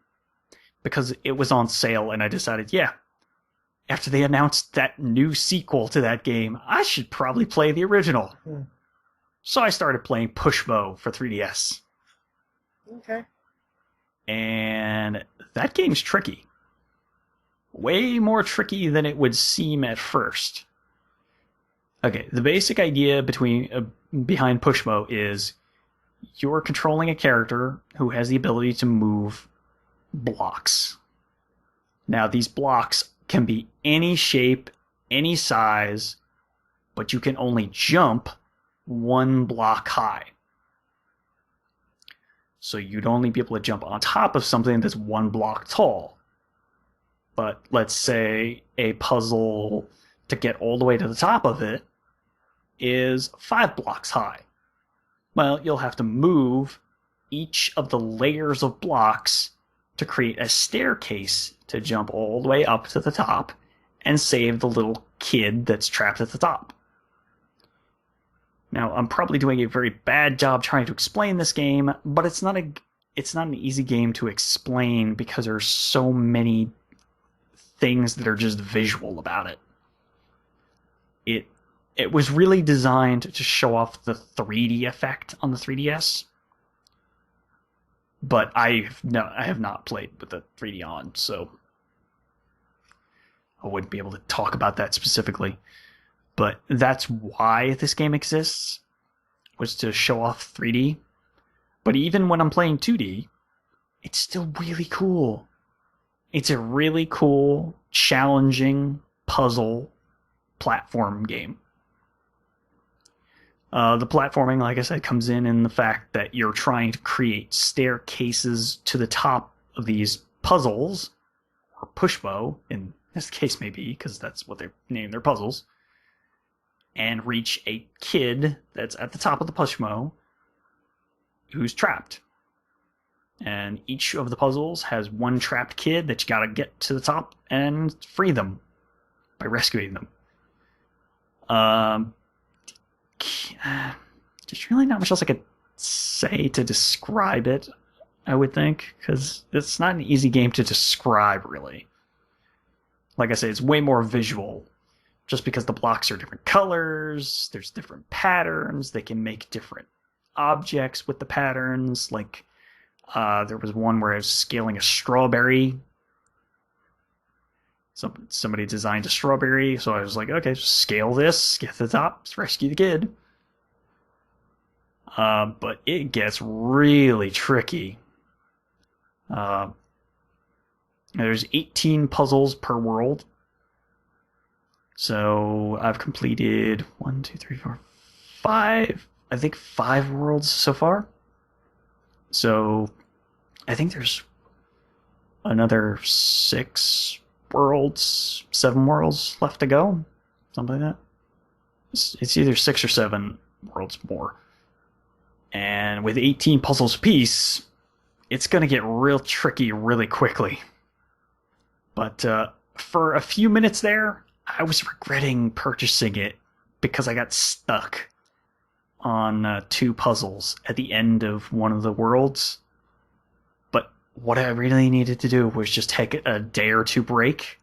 Because it was on sale, and I decided, yeah, after they announced that new sequel to that game, I should probably play the original. So I started playing Pushmo for 3DS. Okay. And that game's tricky. Way more tricky than it would seem at first. Okay, the basic idea behind Pushmo is you're controlling a character who has the ability to move blocks. Now, these blocks can be any shape, any size, but you can only jump 1 block high. So you'd only be able to jump on top of something that's 1 block tall. But let's say a puzzle to get all the way to the top of it is 5 blocks high. Well, you'll have to move each of the layers of blocks to create a staircase to jump all the way up to the top and save the little kid that's trapped at the top. Now, I'm probably doing a very bad job trying to explain this game, but it's not an easy game to explain because there's so many things that are just visual about it. It was really designed to show off the 3D effect on the 3DS. But I have not played with the 3D on, so I wouldn't be able to talk about that specifically. But that's why this game exists, was to show off 3D. But even when I'm playing 2D, it's still really cool. It's a really cool, challenging puzzle platform game. The platforming, like I said, comes in the fact that you're trying to create staircases to the top of these puzzles, or Pushmo, in this case maybe, because that's what they name their puzzles, and reach a kid that's at the top of the Pushmo who's trapped. And each of the puzzles has 1 trapped kid that you gotta get to the top and free them by rescuing them. There's really not much else I could say to describe it, I would think, because it's not an easy game to describe, really. Like I say, it's way more visual, just because the blocks are different colors, there's different patterns, they can make different objects with the patterns, like there was one where I was scaling a strawberry. Somebody designed a strawberry, so I was like, okay, scale this, get to the top, rescue the kid. But it gets really tricky. There's 18 puzzles per world. So I've completed 1, 2, 3, 4, 5. I think 5 worlds so far. So I think there's another 6 worlds, 7 worlds left to go, something like that. It's either 6 or 7 worlds more. And with 18 puzzles apiece, it's going to get real tricky really quickly. But for a few minutes there, I was regretting purchasing it because I got stuck on 2 puzzles at the end of one of the worlds. But what I really needed to do was just take a day or 2 break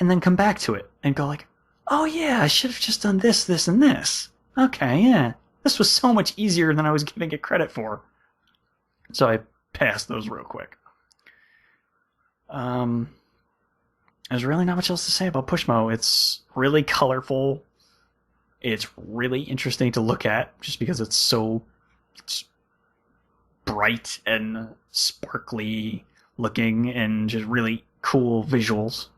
and then come back to it and go like, oh yeah, I should have just done this, this, and this. Okay, yeah. This was so much easier than I was giving it credit for. So I passed those real quick. There's really not much else to say about Pushmo. It's really colorful. It's really interesting to look at just because it's bright and sparkly looking and just really cool visuals.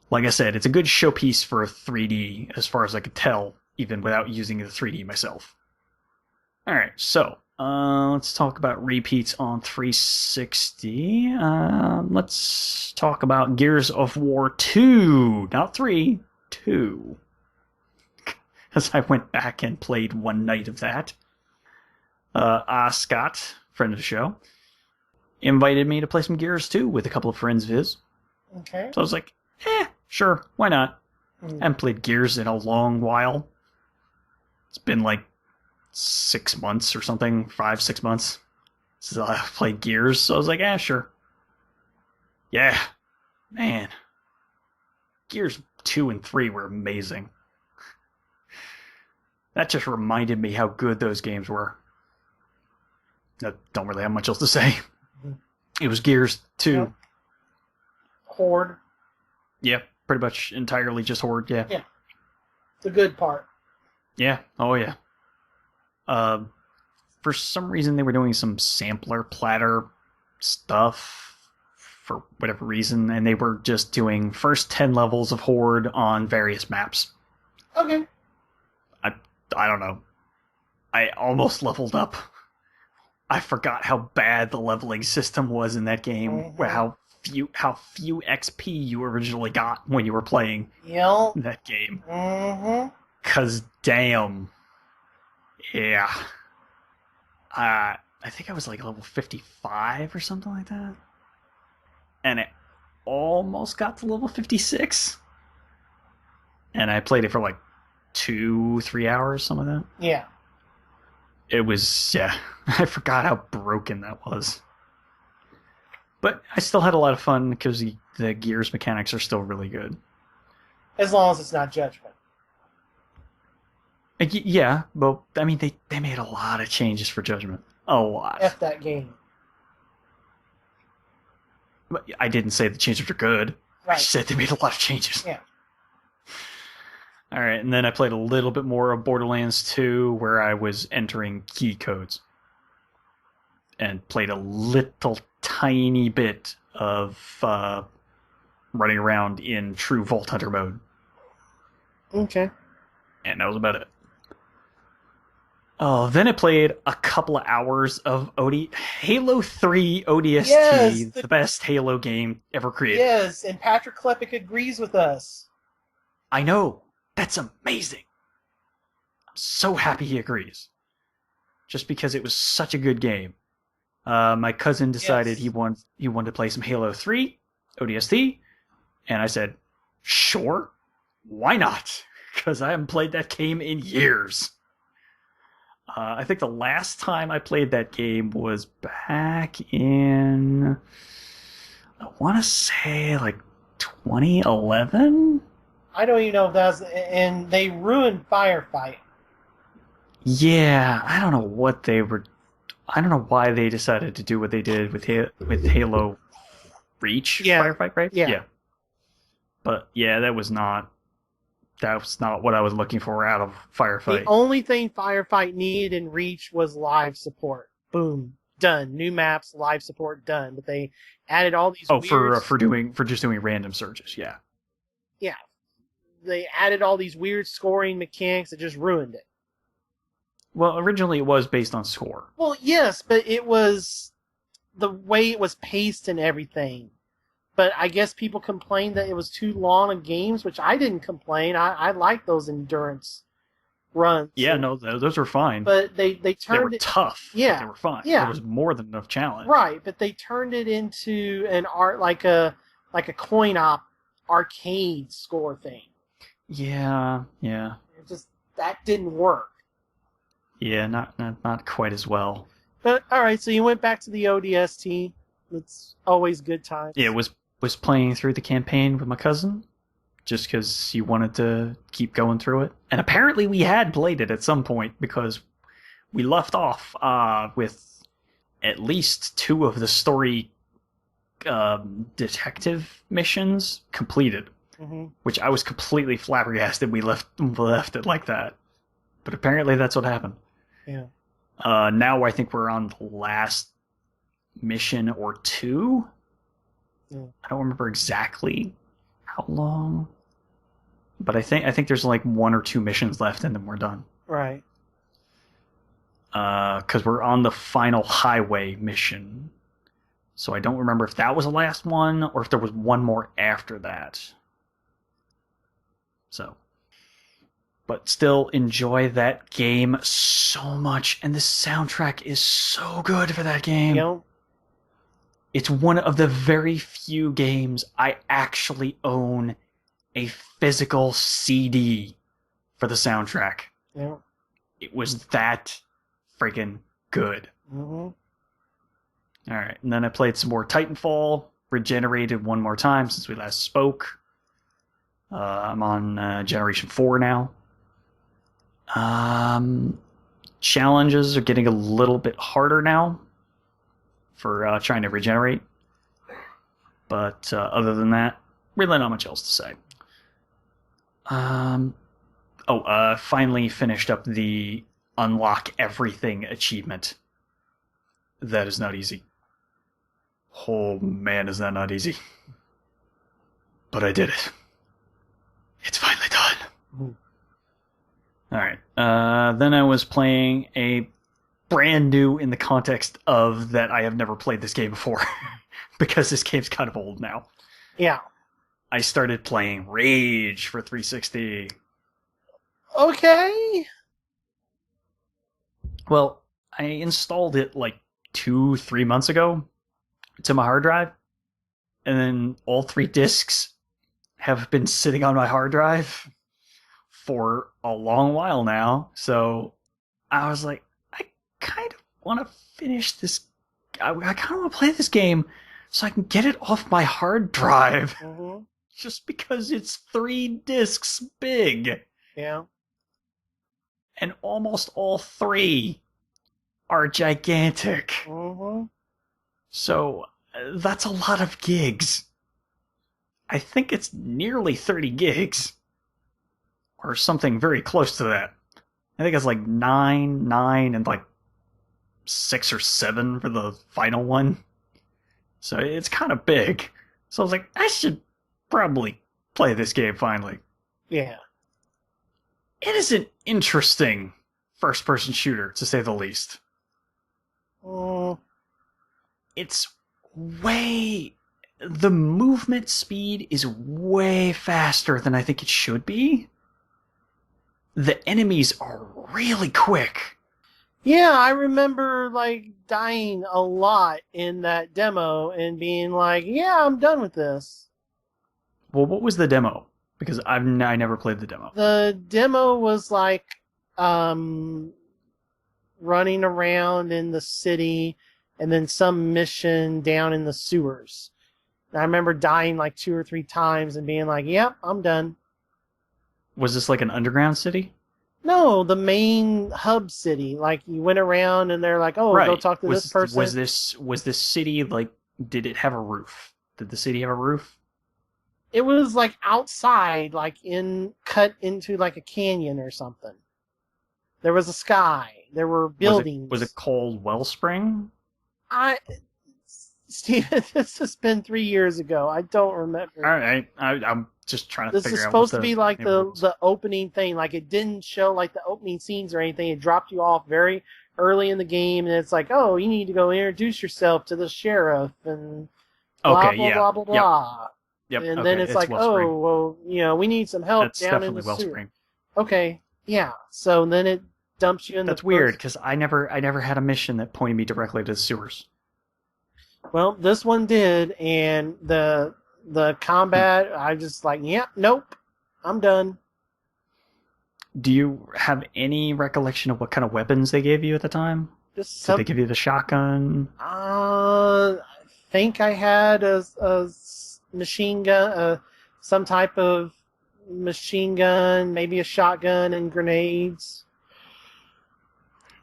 Like I said, it's a good showpiece for 3D as far as I could tell, even without using the 3D myself. Alright, so let's talk about repeats on 360. Let's talk about Gears of War 2. Not 3, 2. As I went back and played one night of that. Scott, friend of the show, invited me to play some Gears 2 with a couple of friends of his. Okay. So I was like, sure, why not? I haven't played Gears in a long while. It's been like 6 months or something, 5, 6 months since I played Gears. So I was like, sure. Yeah, man. Gears 2 and 3 were amazing. That just reminded me how good those games were. I don't really have much else to say. It was Gears 2. Yep. Horde. Yeah, pretty much entirely just Horde, yeah. Yeah. The good part. Yeah, oh yeah. For some reason they were doing some sampler platter stuff for whatever reason, and they were just doing first 10 levels of Horde on various maps. Okay. I don't know. I almost leveled up. I forgot how bad the leveling system was in that game. Mm-hmm. How few XP you originally got when you were playing that game. Mm-hmm. 'Cause damn. Yeah. I think I was like level 55 or something like that. And it almost got to level 56. And I played it for like 2-3 hours, some of that. Yeah. It was, I forgot how broken that was. But I still had a lot of fun because the Gears mechanics are still really good. As long as it's not Judgment. Yeah, but I mean, they made a lot of changes for Judgment. A lot. F that game. But I didn't say the changes were good. Right. I said they made a lot of changes. Yeah. Alright, and then I played a little bit more of Borderlands 2, where I was entering key codes. And played a little tiny bit of running around in true Vault Hunter mode. Okay. And that was about it. Oh, then I played a couple of hours of Halo 3 ODST, yes, the best Halo game ever created. Yes, and Patrick Klepek agrees with us. I know. That's amazing. I'm so happy he agrees. Just because it was such a good game. My cousin decided he wanted to play some Halo 3 ODST, and I said, sure, why not? Because I haven't played that game in years. I think the last time I played that game was back in, I want to say like 2011? I don't even know if that's, and they ruined Firefight. Yeah, I don't know what they were. I don't know why they decided to do what they did with Halo Reach. Yeah. Firefight, right? Yeah. But yeah, that was not what I was looking for out of Firefight. The only thing Firefight needed in Reach was live support. Boom, done. New maps, live support, done. But they added all these. For just doing random searches. Yeah. Yeah. they added all these weird scoring mechanics that just ruined it. Well, originally it was based on score. Well, yes, but it was the way it was paced and everything. But I guess people complained that it was too long of games, which I didn't complain. I like those endurance runs. Yeah, no, those were fine. But they turned it tough. Yeah, they were fine. Yeah, there was more than enough challenge. Right, but they turned it into an art like a coin op arcade score thing. Yeah. It just that didn't work. Yeah, not quite as well. But all right, so you went back to the ODST. It's always good times. Yeah, was playing through the campaign with my cousin, just because he wanted to keep going through it. And apparently we had played it at some point, because we left off with at least 2 of the story detective missions completed, which I was completely flabbergasted we left it like that. But apparently that's what happened. Yeah. Now I think we're on the last mission or 2. Yeah. I don't remember exactly how long, but I think there's like 1 or 2 missions left and then we're done. Right. Because we're on the final highway mission, so I don't remember if that was the last one or if there was one more after that. So, but still enjoy that game so much, and the soundtrack is so good for that game. Yep. It's one of the very few games I actually own a physical CD for the soundtrack. Yeah. It was that freaking good. Mm-hmm. Alright, and then I played some more Titanfall, regenerated one more time since we last spoke. I'm on Generation 4 now. Challenges are getting a little bit harder now for trying to regenerate. But other than that, really not much else to say. Finally finished up the Unlock Everything achievement. That is not easy. Oh man, is that not easy. But I did it. It's finally done. Alright. Then I was playing a brand new in the context of that I have never played this game before. Because this game's kind of old now. Yeah. I started playing Rage for 360. Okay. Well, I installed it like 2-3 months ago to my hard drive. And then all 3 discs have been sitting on my hard drive for a long while now. So I was like, I kind of want to finish this. I kind of want to play this game so I can get it off my hard drive. Mm-hmm. Just because it's 3 discs big. Yeah. And almost all 3 are gigantic. Mm-hmm. So that's a lot of gigs. I think it's nearly 30 gigs. Or something very close to that. I think it's like 9, and like 6 or 7 for the final one. So it's kind of big. So I was like, I should probably play this game finally. Yeah. It is an interesting first-person shooter, to say the least. It's the movement speed is way faster than I think it should be. The enemies are really quick. Yeah, I remember like dying a lot in that demo and being like, yeah, I'm done with this. Well, what was the demo? Because I never played the demo. The demo was like running around in the city and then some mission down in the sewers. And I remember dying like 2 or 3 times and being like, yep, I'm done. Was this like an underground city? No, the main hub city. Like you went around and they're like, oh, right. Go talk to this person. Was this city like, did it have a roof? Did the city have a roof? It was like outside, like cut into like a canyon or something. There was a sky. There were buildings. Was it called Wellspring? Steven, this has been 3 years ago. I don't remember. All right, I'm just trying to This figure is out what supposed to be like was. the opening thing. Like, it didn't show like the opening scenes or anything. It dropped you off very early in the game, and it's like, oh, you need to go introduce yourself to the sheriff and blah Okay, blah yeah, blah blah blah. yep. And Okay, then it's it's like, Wellspring. oh, well, we need some help That's down in definitely the sewer. Wellspring. Okay, yeah. So then it dumps you in That's the weird first... because I never had a mission that pointed me directly to the sewers. Well, this one did, and the combat, I just like, yeah, nope, I'm done. Do you have any recollection of what kind of weapons they gave you at the time? Did they give you the shotgun? I think I had a machine gun, some type of machine gun, maybe a shotgun and grenades.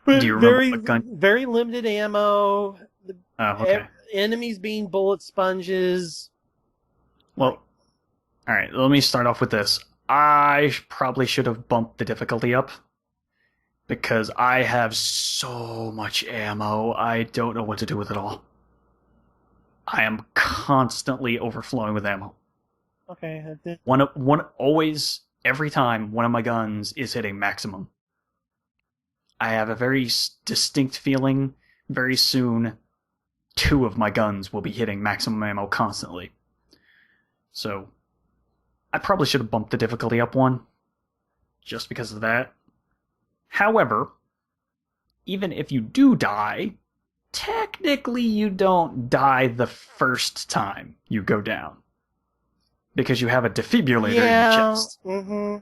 But do you remember what gun? Very limited ammo. Oh, okay. Enemies being bullet sponges. Well, all right. Let me start off with this. I probably should have bumped the difficulty up because I have so much ammo. I don't know what to do with it all. I am constantly overflowing with ammo. Okay. Always, every time one of my guns is hitting maximum. I have a very distinct feeling very soon 2 of my guns will be hitting maximum ammo constantly. So, I probably should have bumped the difficulty up 1, just because of that. However, even if you do die, technically you don't die the first time you go down. Because you have a defibrillator in your chest. Mm-hmm.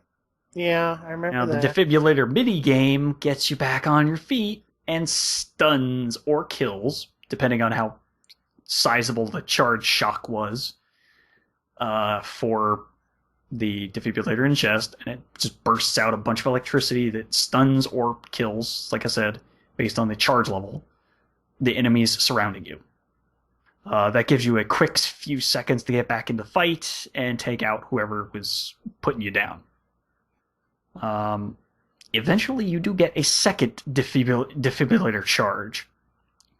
Yeah, I remember now, that. The defibrillator mini-game gets you back on your feet and stuns or kills, depending on how sizable the charge shock was for the defibrillator in chest, and it just bursts out a bunch of electricity that stuns or kills, like I said, based on the charge level, the enemies surrounding you. That gives you a quick few seconds to get back into the fight and take out whoever was putting you down. Eventually, you do get a second defibrillator charge,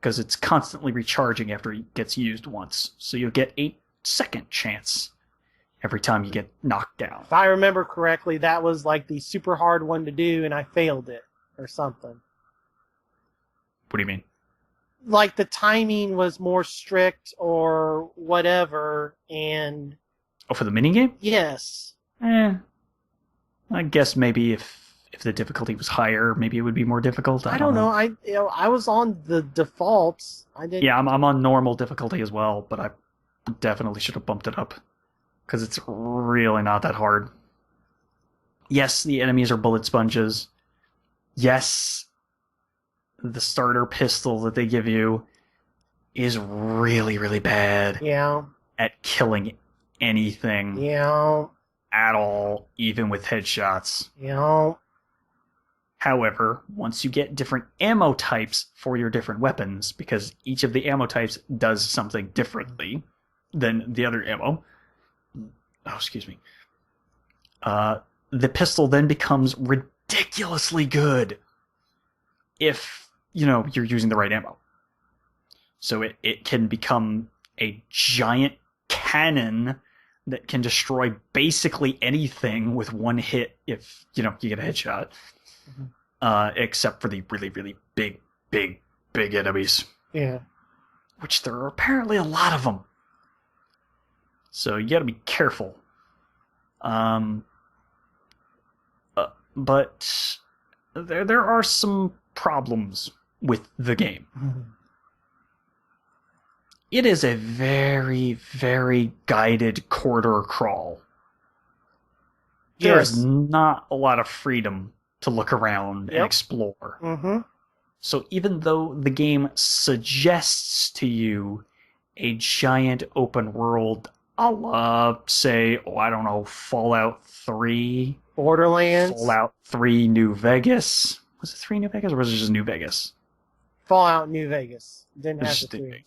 because it's constantly recharging after it gets used once. So you'll get a second chance every time you get knocked down. If I remember correctly, that was like the super hard one to do, and I failed it, or something. What do you mean? Like the timing was more strict or whatever, and... Oh, for the minigame? Yes. I guess maybe if the difficulty was higher, maybe it would be more difficult. I don't know. I was on the defaults. I didn't. Yeah, I'm on normal difficulty as well, but I definitely should have bumped it up because it's really not that hard. Yes, the enemies are bullet sponges. Yes, the starter pistol that they give you is really, really bad. Yeah. At killing anything. Yeah. At all, even with headshots. Yeah. However, once you get different ammo types for your different weapons, because each of the ammo types does something differently than the other ammo. Oh, excuse me. The pistol then becomes ridiculously good if, you're using the right ammo. So it can become a giant cannon that can destroy basically anything with one hit if, you get a headshot. Except for the really, really big enemies. Yeah. Which there are apparently a lot of them. So you gotta be careful. But there are some problems with the game. It is a very, very guided corridor crawl. There's not a lot of freedom to look around and explore. Mm-hmm. So even though the game suggests to you a giant open world a la, say, Fallout 3? Borderlands? Fallout 3 New Vegas? Was it 3 New Vegas, or was it just New Vegas? Fallout New Vegas. Didn't have the 3.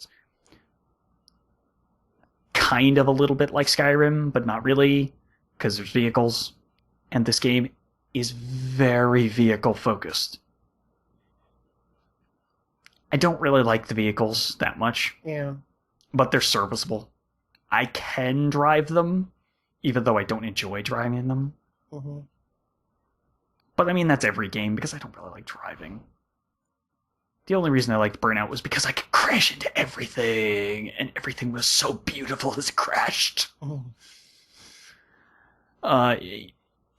Kind of a little bit like Skyrim, but not really, because there's vehicles. And this game is very vehicle focused. I don't really like the vehicles that much. Yeah. but they're serviceable. I can drive them, even though I don't enjoy driving them. Mm-hmm. But I mean, that's every game because I don't really like driving. The only reason I liked Burnout was because I could crash into everything, and everything was so beautiful as it crashed. Mm-hmm.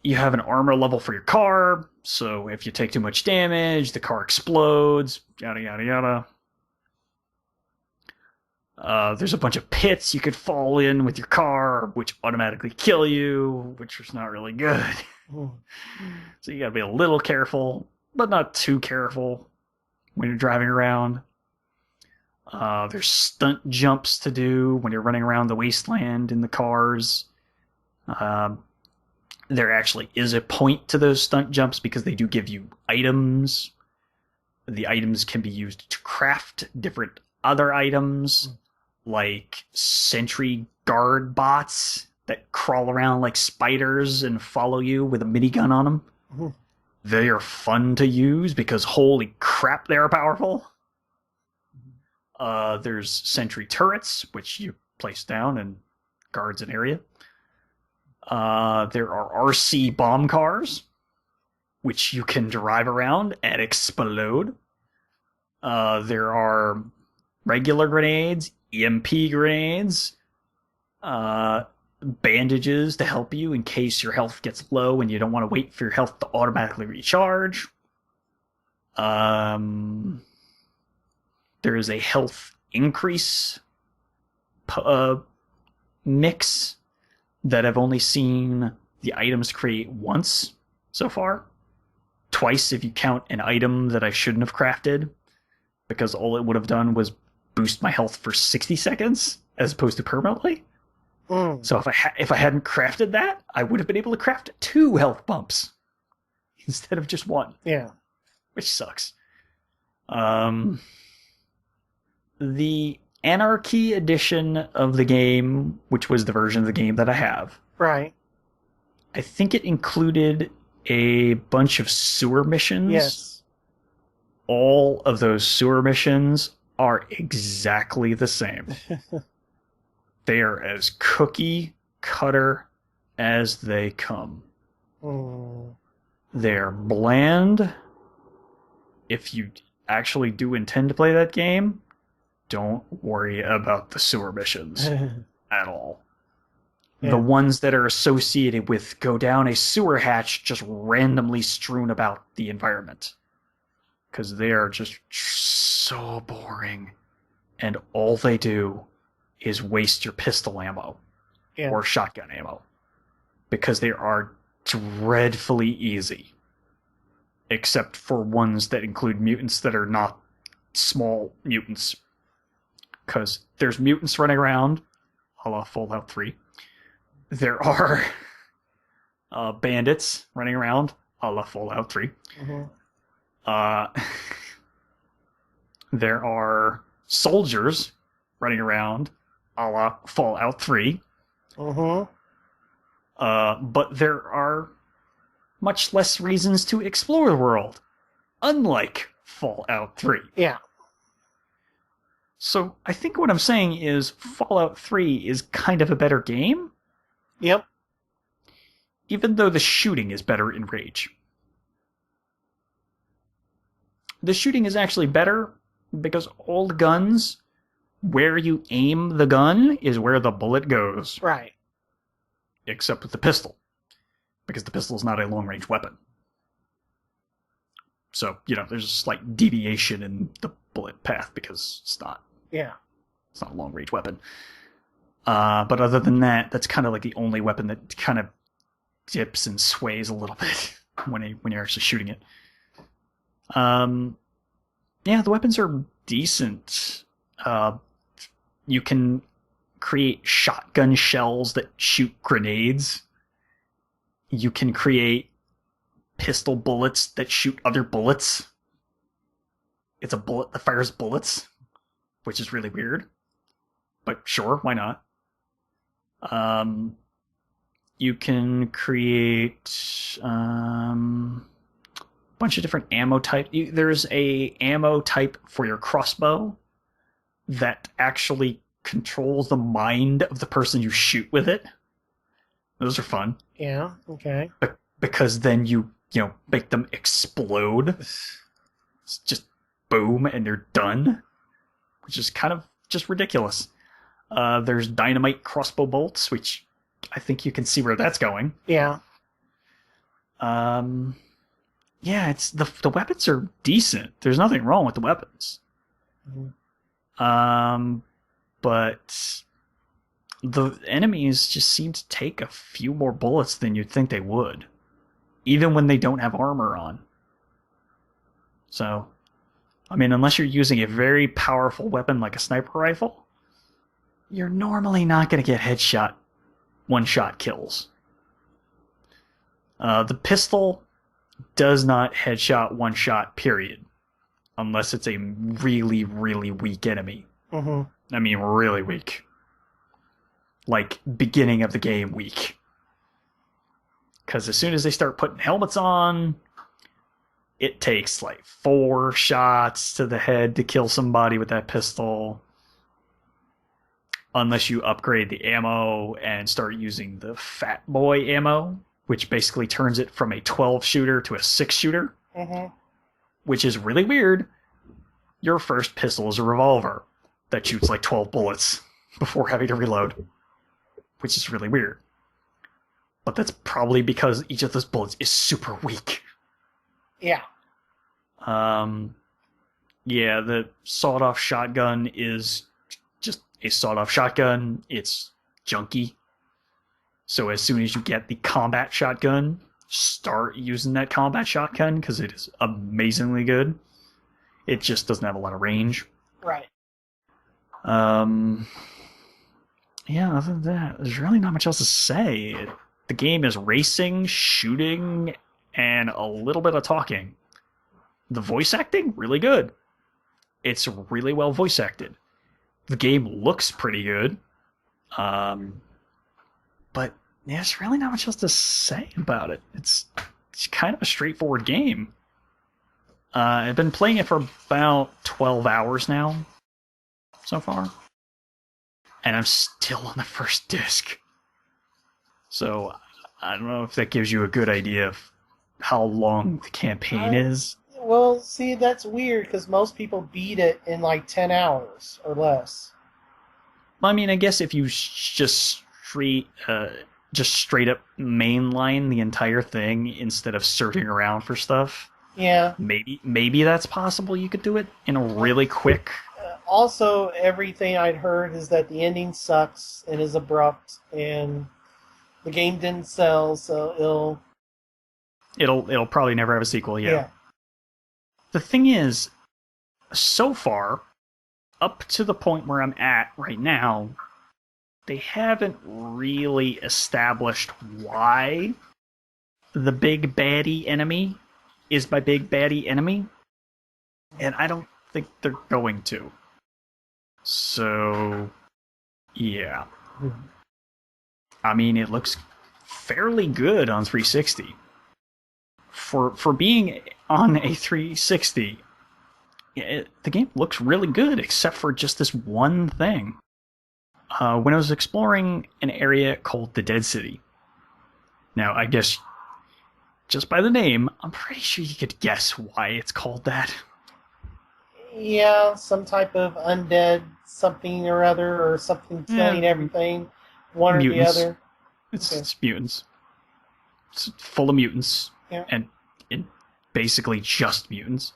You have an armor level for your car, so if you take too much damage, the car explodes, yada yada yada. There's a bunch of pits you could fall in with your car, which automatically kill you, which is not really good. So you gotta be a little careful, but not too careful when you're driving around. There's stunt jumps to do when you're running around the wasteland in the cars. There actually is a point to those stunt jumps because they do give you items. The items can be used to craft different other items, like sentry guard bots that crawl around like spiders and follow you with a minigun on them. Mm-hmm. They are fun to use because holy crap, they are powerful. There's sentry turrets, which you place down and guards an area. There are RC bomb cars, which you can drive around and explode. There are regular grenades, EMP grenades, bandages to help you in case your health gets low and you don't want to wait for your health to automatically recharge. There is a health increase mix that I've only seen the items create once so far. Twice if you count an item that I shouldn't have crafted, because all it would have done was boost my health for 60 seconds as opposed to permanently. So if I hadn't crafted that, I would have been able to craft 2 health bumps instead of just 1. Yeah. Which sucks. The Anarchy edition of the game, which was the version of the game that I have. Right. I think it included a bunch of sewer missions. Yes. All of those sewer missions are exactly the same. They are as cookie cutter as they come. They're bland. If you actually do intend to play that game, don't worry about the sewer missions at all. Yeah. The ones that are associated with go down a sewer hatch just randomly strewn about the environment. Because they are just so boring. And all they do is waste your pistol ammo or shotgun ammo. Because they are dreadfully easy. Except for ones that include mutants that are not small mutants. Because there's mutants running around, a la Fallout 3. There are bandits running around, a la Fallout 3. Mm-hmm. There are soldiers running around, a la Fallout 3. Mm-hmm. But there are much less reasons to explore the world, unlike Fallout 3. Yeah. So I think what I'm saying is Fallout 3 is kind of a better game. Yep. Even though the shooting is better in Rage. The shooting is actually better because all the guns, where you aim the gun is where the bullet goes. Right. Except with the pistol. Because the pistol is not a long-range weapon. So, there's a slight deviation in the bullet path because it's not. Yeah. It's not a long-range weapon. But other than that, that's kind of like the only weapon that kind of dips and sways a little bit when you're actually shooting it. Yeah, the weapons are decent. You can create shotgun shells that shoot grenades. You can create pistol bullets that shoot other bullets. It's a bullet that fires bullets, which is really weird. But sure, why not? You can create a bunch of different ammo types. There's a ammo type for your crossbow that actually control the mind of the person you shoot with it. Those are fun. Yeah, okay. Because then you make them explode. It's just boom, and they're done. Which is kind of just ridiculous. There's dynamite crossbow bolts, which I think you can see where that's going. Yeah. Yeah, it's the weapons are decent. There's nothing wrong with the weapons. Mm-hmm. But the enemies just seem to take a few more bullets than you'd think they would, even when they don't have armor on. So, I mean, unless you're using a very powerful weapon like a sniper rifle, you're normally not going to get headshot, one-shot kills. The pistol does not headshot one-shot, period, unless it's a really, really weak enemy. Mm-hmm. I mean, really weak. Like, beginning of the game weak. Because as soon as they start putting helmets on, it takes like 4 shots to the head to kill somebody with that pistol. Unless you upgrade the ammo and start using the fat boy ammo, which basically turns it from a 12-shooter to a 6-shooter. Mm-hmm. Which is really weird. Your first pistol is a revolver that shoots like 12 bullets before having to reload. Which is really weird. But that's probably because each of those bullets is super weak. Yeah. Yeah, the sawed-off shotgun is just a sawed-off shotgun. It's junky. So as soon as you get the combat shotgun, start using that combat shotgun, because it is amazingly good. It just doesn't have a lot of range. Right. Yeah, other than that, there's really not much else to say. The game is racing, shooting, and a little bit of talking. The voice acting, really good. It's really well voice acted. The game looks pretty good. But there's really not much else to say about it. It's kind of a straightforward game. I've been playing it for about 12 hours now, so far. And I'm still on the first disc. So, I don't know if that gives you a good idea of how long the campaign is. Well, see, that's weird, because most people beat it in like 10 hours or less. I mean, I guess if you just straight up mainline the entire thing instead of searching around for stuff. Yeah. Maybe that's possible. You could do it in a really quick. Also, everything I'd heard is that the ending sucks and is abrupt, and the game didn't sell, so it'll probably never have a sequel. Yeah. The thing is, so far, up to the point where I'm at right now, they haven't really established why the big baddie enemy is my big baddie enemy, and I don't think they're going to. So, yeah. I mean, it looks fairly good on 360. For being on a 360, the game looks really good, except for just this one thing. When I was exploring an area called the Dead City. Now, I guess, just by the name, I'm pretty sure you could guess why it's called that. Yeah, some type of undead something or other, or something killing everything, one mutants. Or the other. It's mutants. It's full of mutants, and basically just mutants.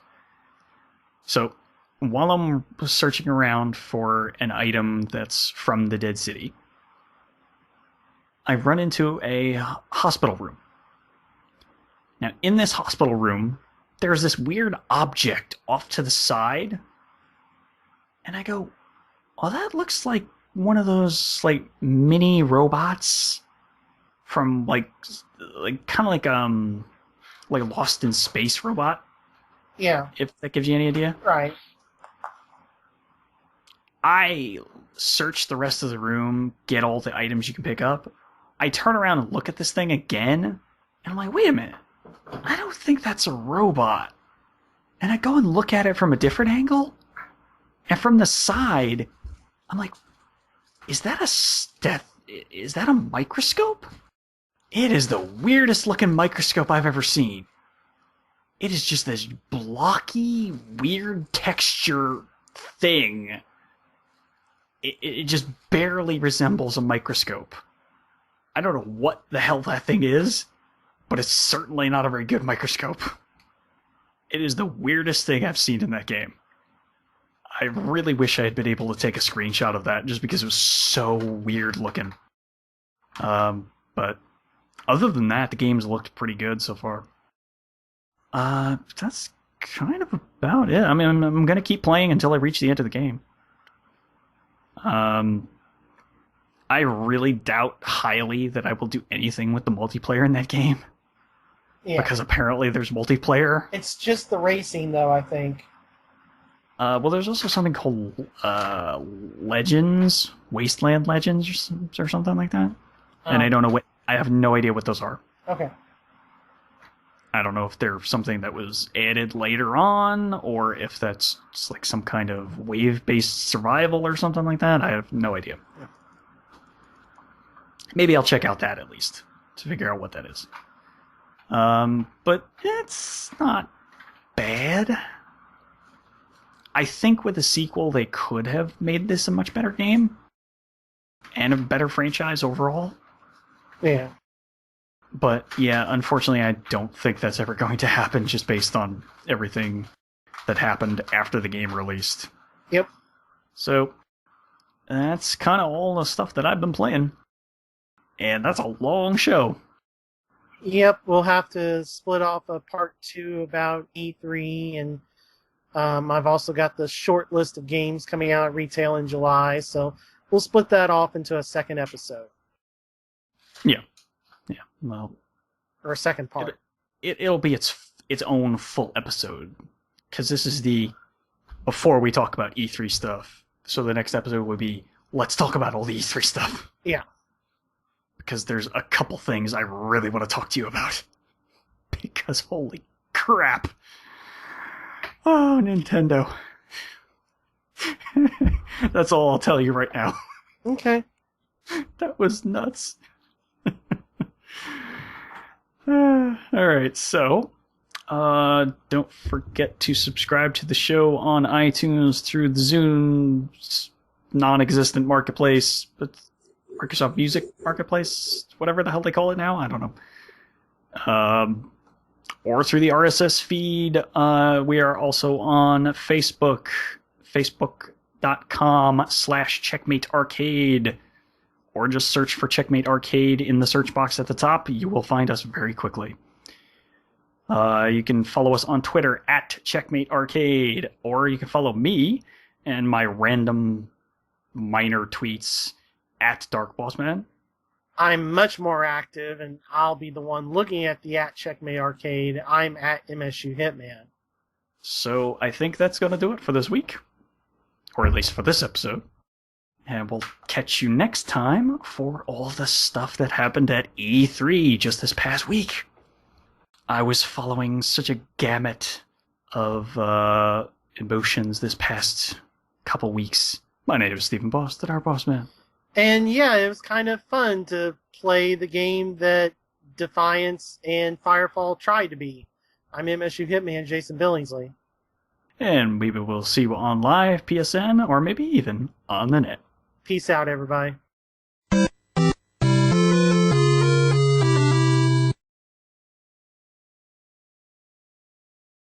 So, while I'm searching around for an item that's from the Dead City, I run into a hospital room. Now, in this hospital room, there's this weird object off to the side, and I go, oh, that looks like one of those, like, mini robots from, like kind of like Lost in Space robot. Yeah. If that gives you any idea. Right. I search the rest of the room, get all the items you can pick up. I turn around and look at this thing again, and I'm like, wait a minute. I don't think that's a robot. And I go and look at it from a different angle, and from the side, I'm like, is that is that a microscope? It is the weirdest looking microscope I've ever seen. It is just this blocky, weird texture thing. It just barely resembles a microscope. I don't know what the hell that thing is, but it's certainly not a very good microscope. It is the weirdest thing I've seen in that game. I really wish I had been able to take a screenshot of that, just because it was so weird looking. But other than that, the game's looked pretty good so far. That's kind of about it. I mean, I'm going to keep playing until I reach the end of the game. I really doubt highly that I will do anything with the multiplayer in that game. Yeah. Because apparently there's multiplayer. It's just the racing, though, I think. Well, there's also something called Legends, Wasteland Legends, or something like that. And I don't know I have no idea what those are. Okay. I don't know if they're something that was added later on, or if that's just like some kind of wave-based survival or something like that. I have no idea. Yeah. Maybe I'll check out that at least to figure out what that is. But it's not bad. I think with a sequel, they could have made this a much better game and a better franchise overall. Yeah. But yeah, unfortunately, I don't think that's ever going to happen just based on everything that happened after the game released. Yep. So that's kind of all the stuff that I've been playing. And that's a long show. Yep, we'll have to split off a part 2 about E3, and I've also got the short list of games coming out at retail in July, so we'll split that off into a second episode. Yeah. Yeah, well... Or a second part. It'll be its own full episode, because this is before we talk about E3 stuff, so the next episode would be, let's talk about all the E3 stuff. Yeah. Because there's a couple things I really want to talk to you about. Because holy crap. Oh, Nintendo. That's all I'll tell you right now. Okay. That was nuts. Alright, so don't forget to subscribe to the show on iTunes through the Zune non-existent marketplace, but Microsoft Music Marketplace, whatever the hell they call it now, I don't know. Or through the RSS feed. We are also on Facebook, facebook.com/Checkmate Arcade. Or just search for Checkmate Arcade in the search box at the top. You will find us very quickly. You can follow us on Twitter @Checkmate Arcade. Or you can follow me and my random minor tweets @DarkBossman. I'm much more active, and I'll be the one looking at the @Checkmate Arcade. I'm @MSU Hitman. So I think that's going to do it for this week. Or at least for this episode. And we'll catch you next time for all the stuff that happened at E3 just this past week. I was following such a gamut of emotions this past couple weeks. My name is Stephen Boss, the Dark Boss Man. And yeah, it was kind of fun to play the game that Defiance and Firefall tried to be. I'm MSU Hitman Jason Billingsley. And maybe we'll see you on live, PSN, or maybe even on the net. Peace out, everybody.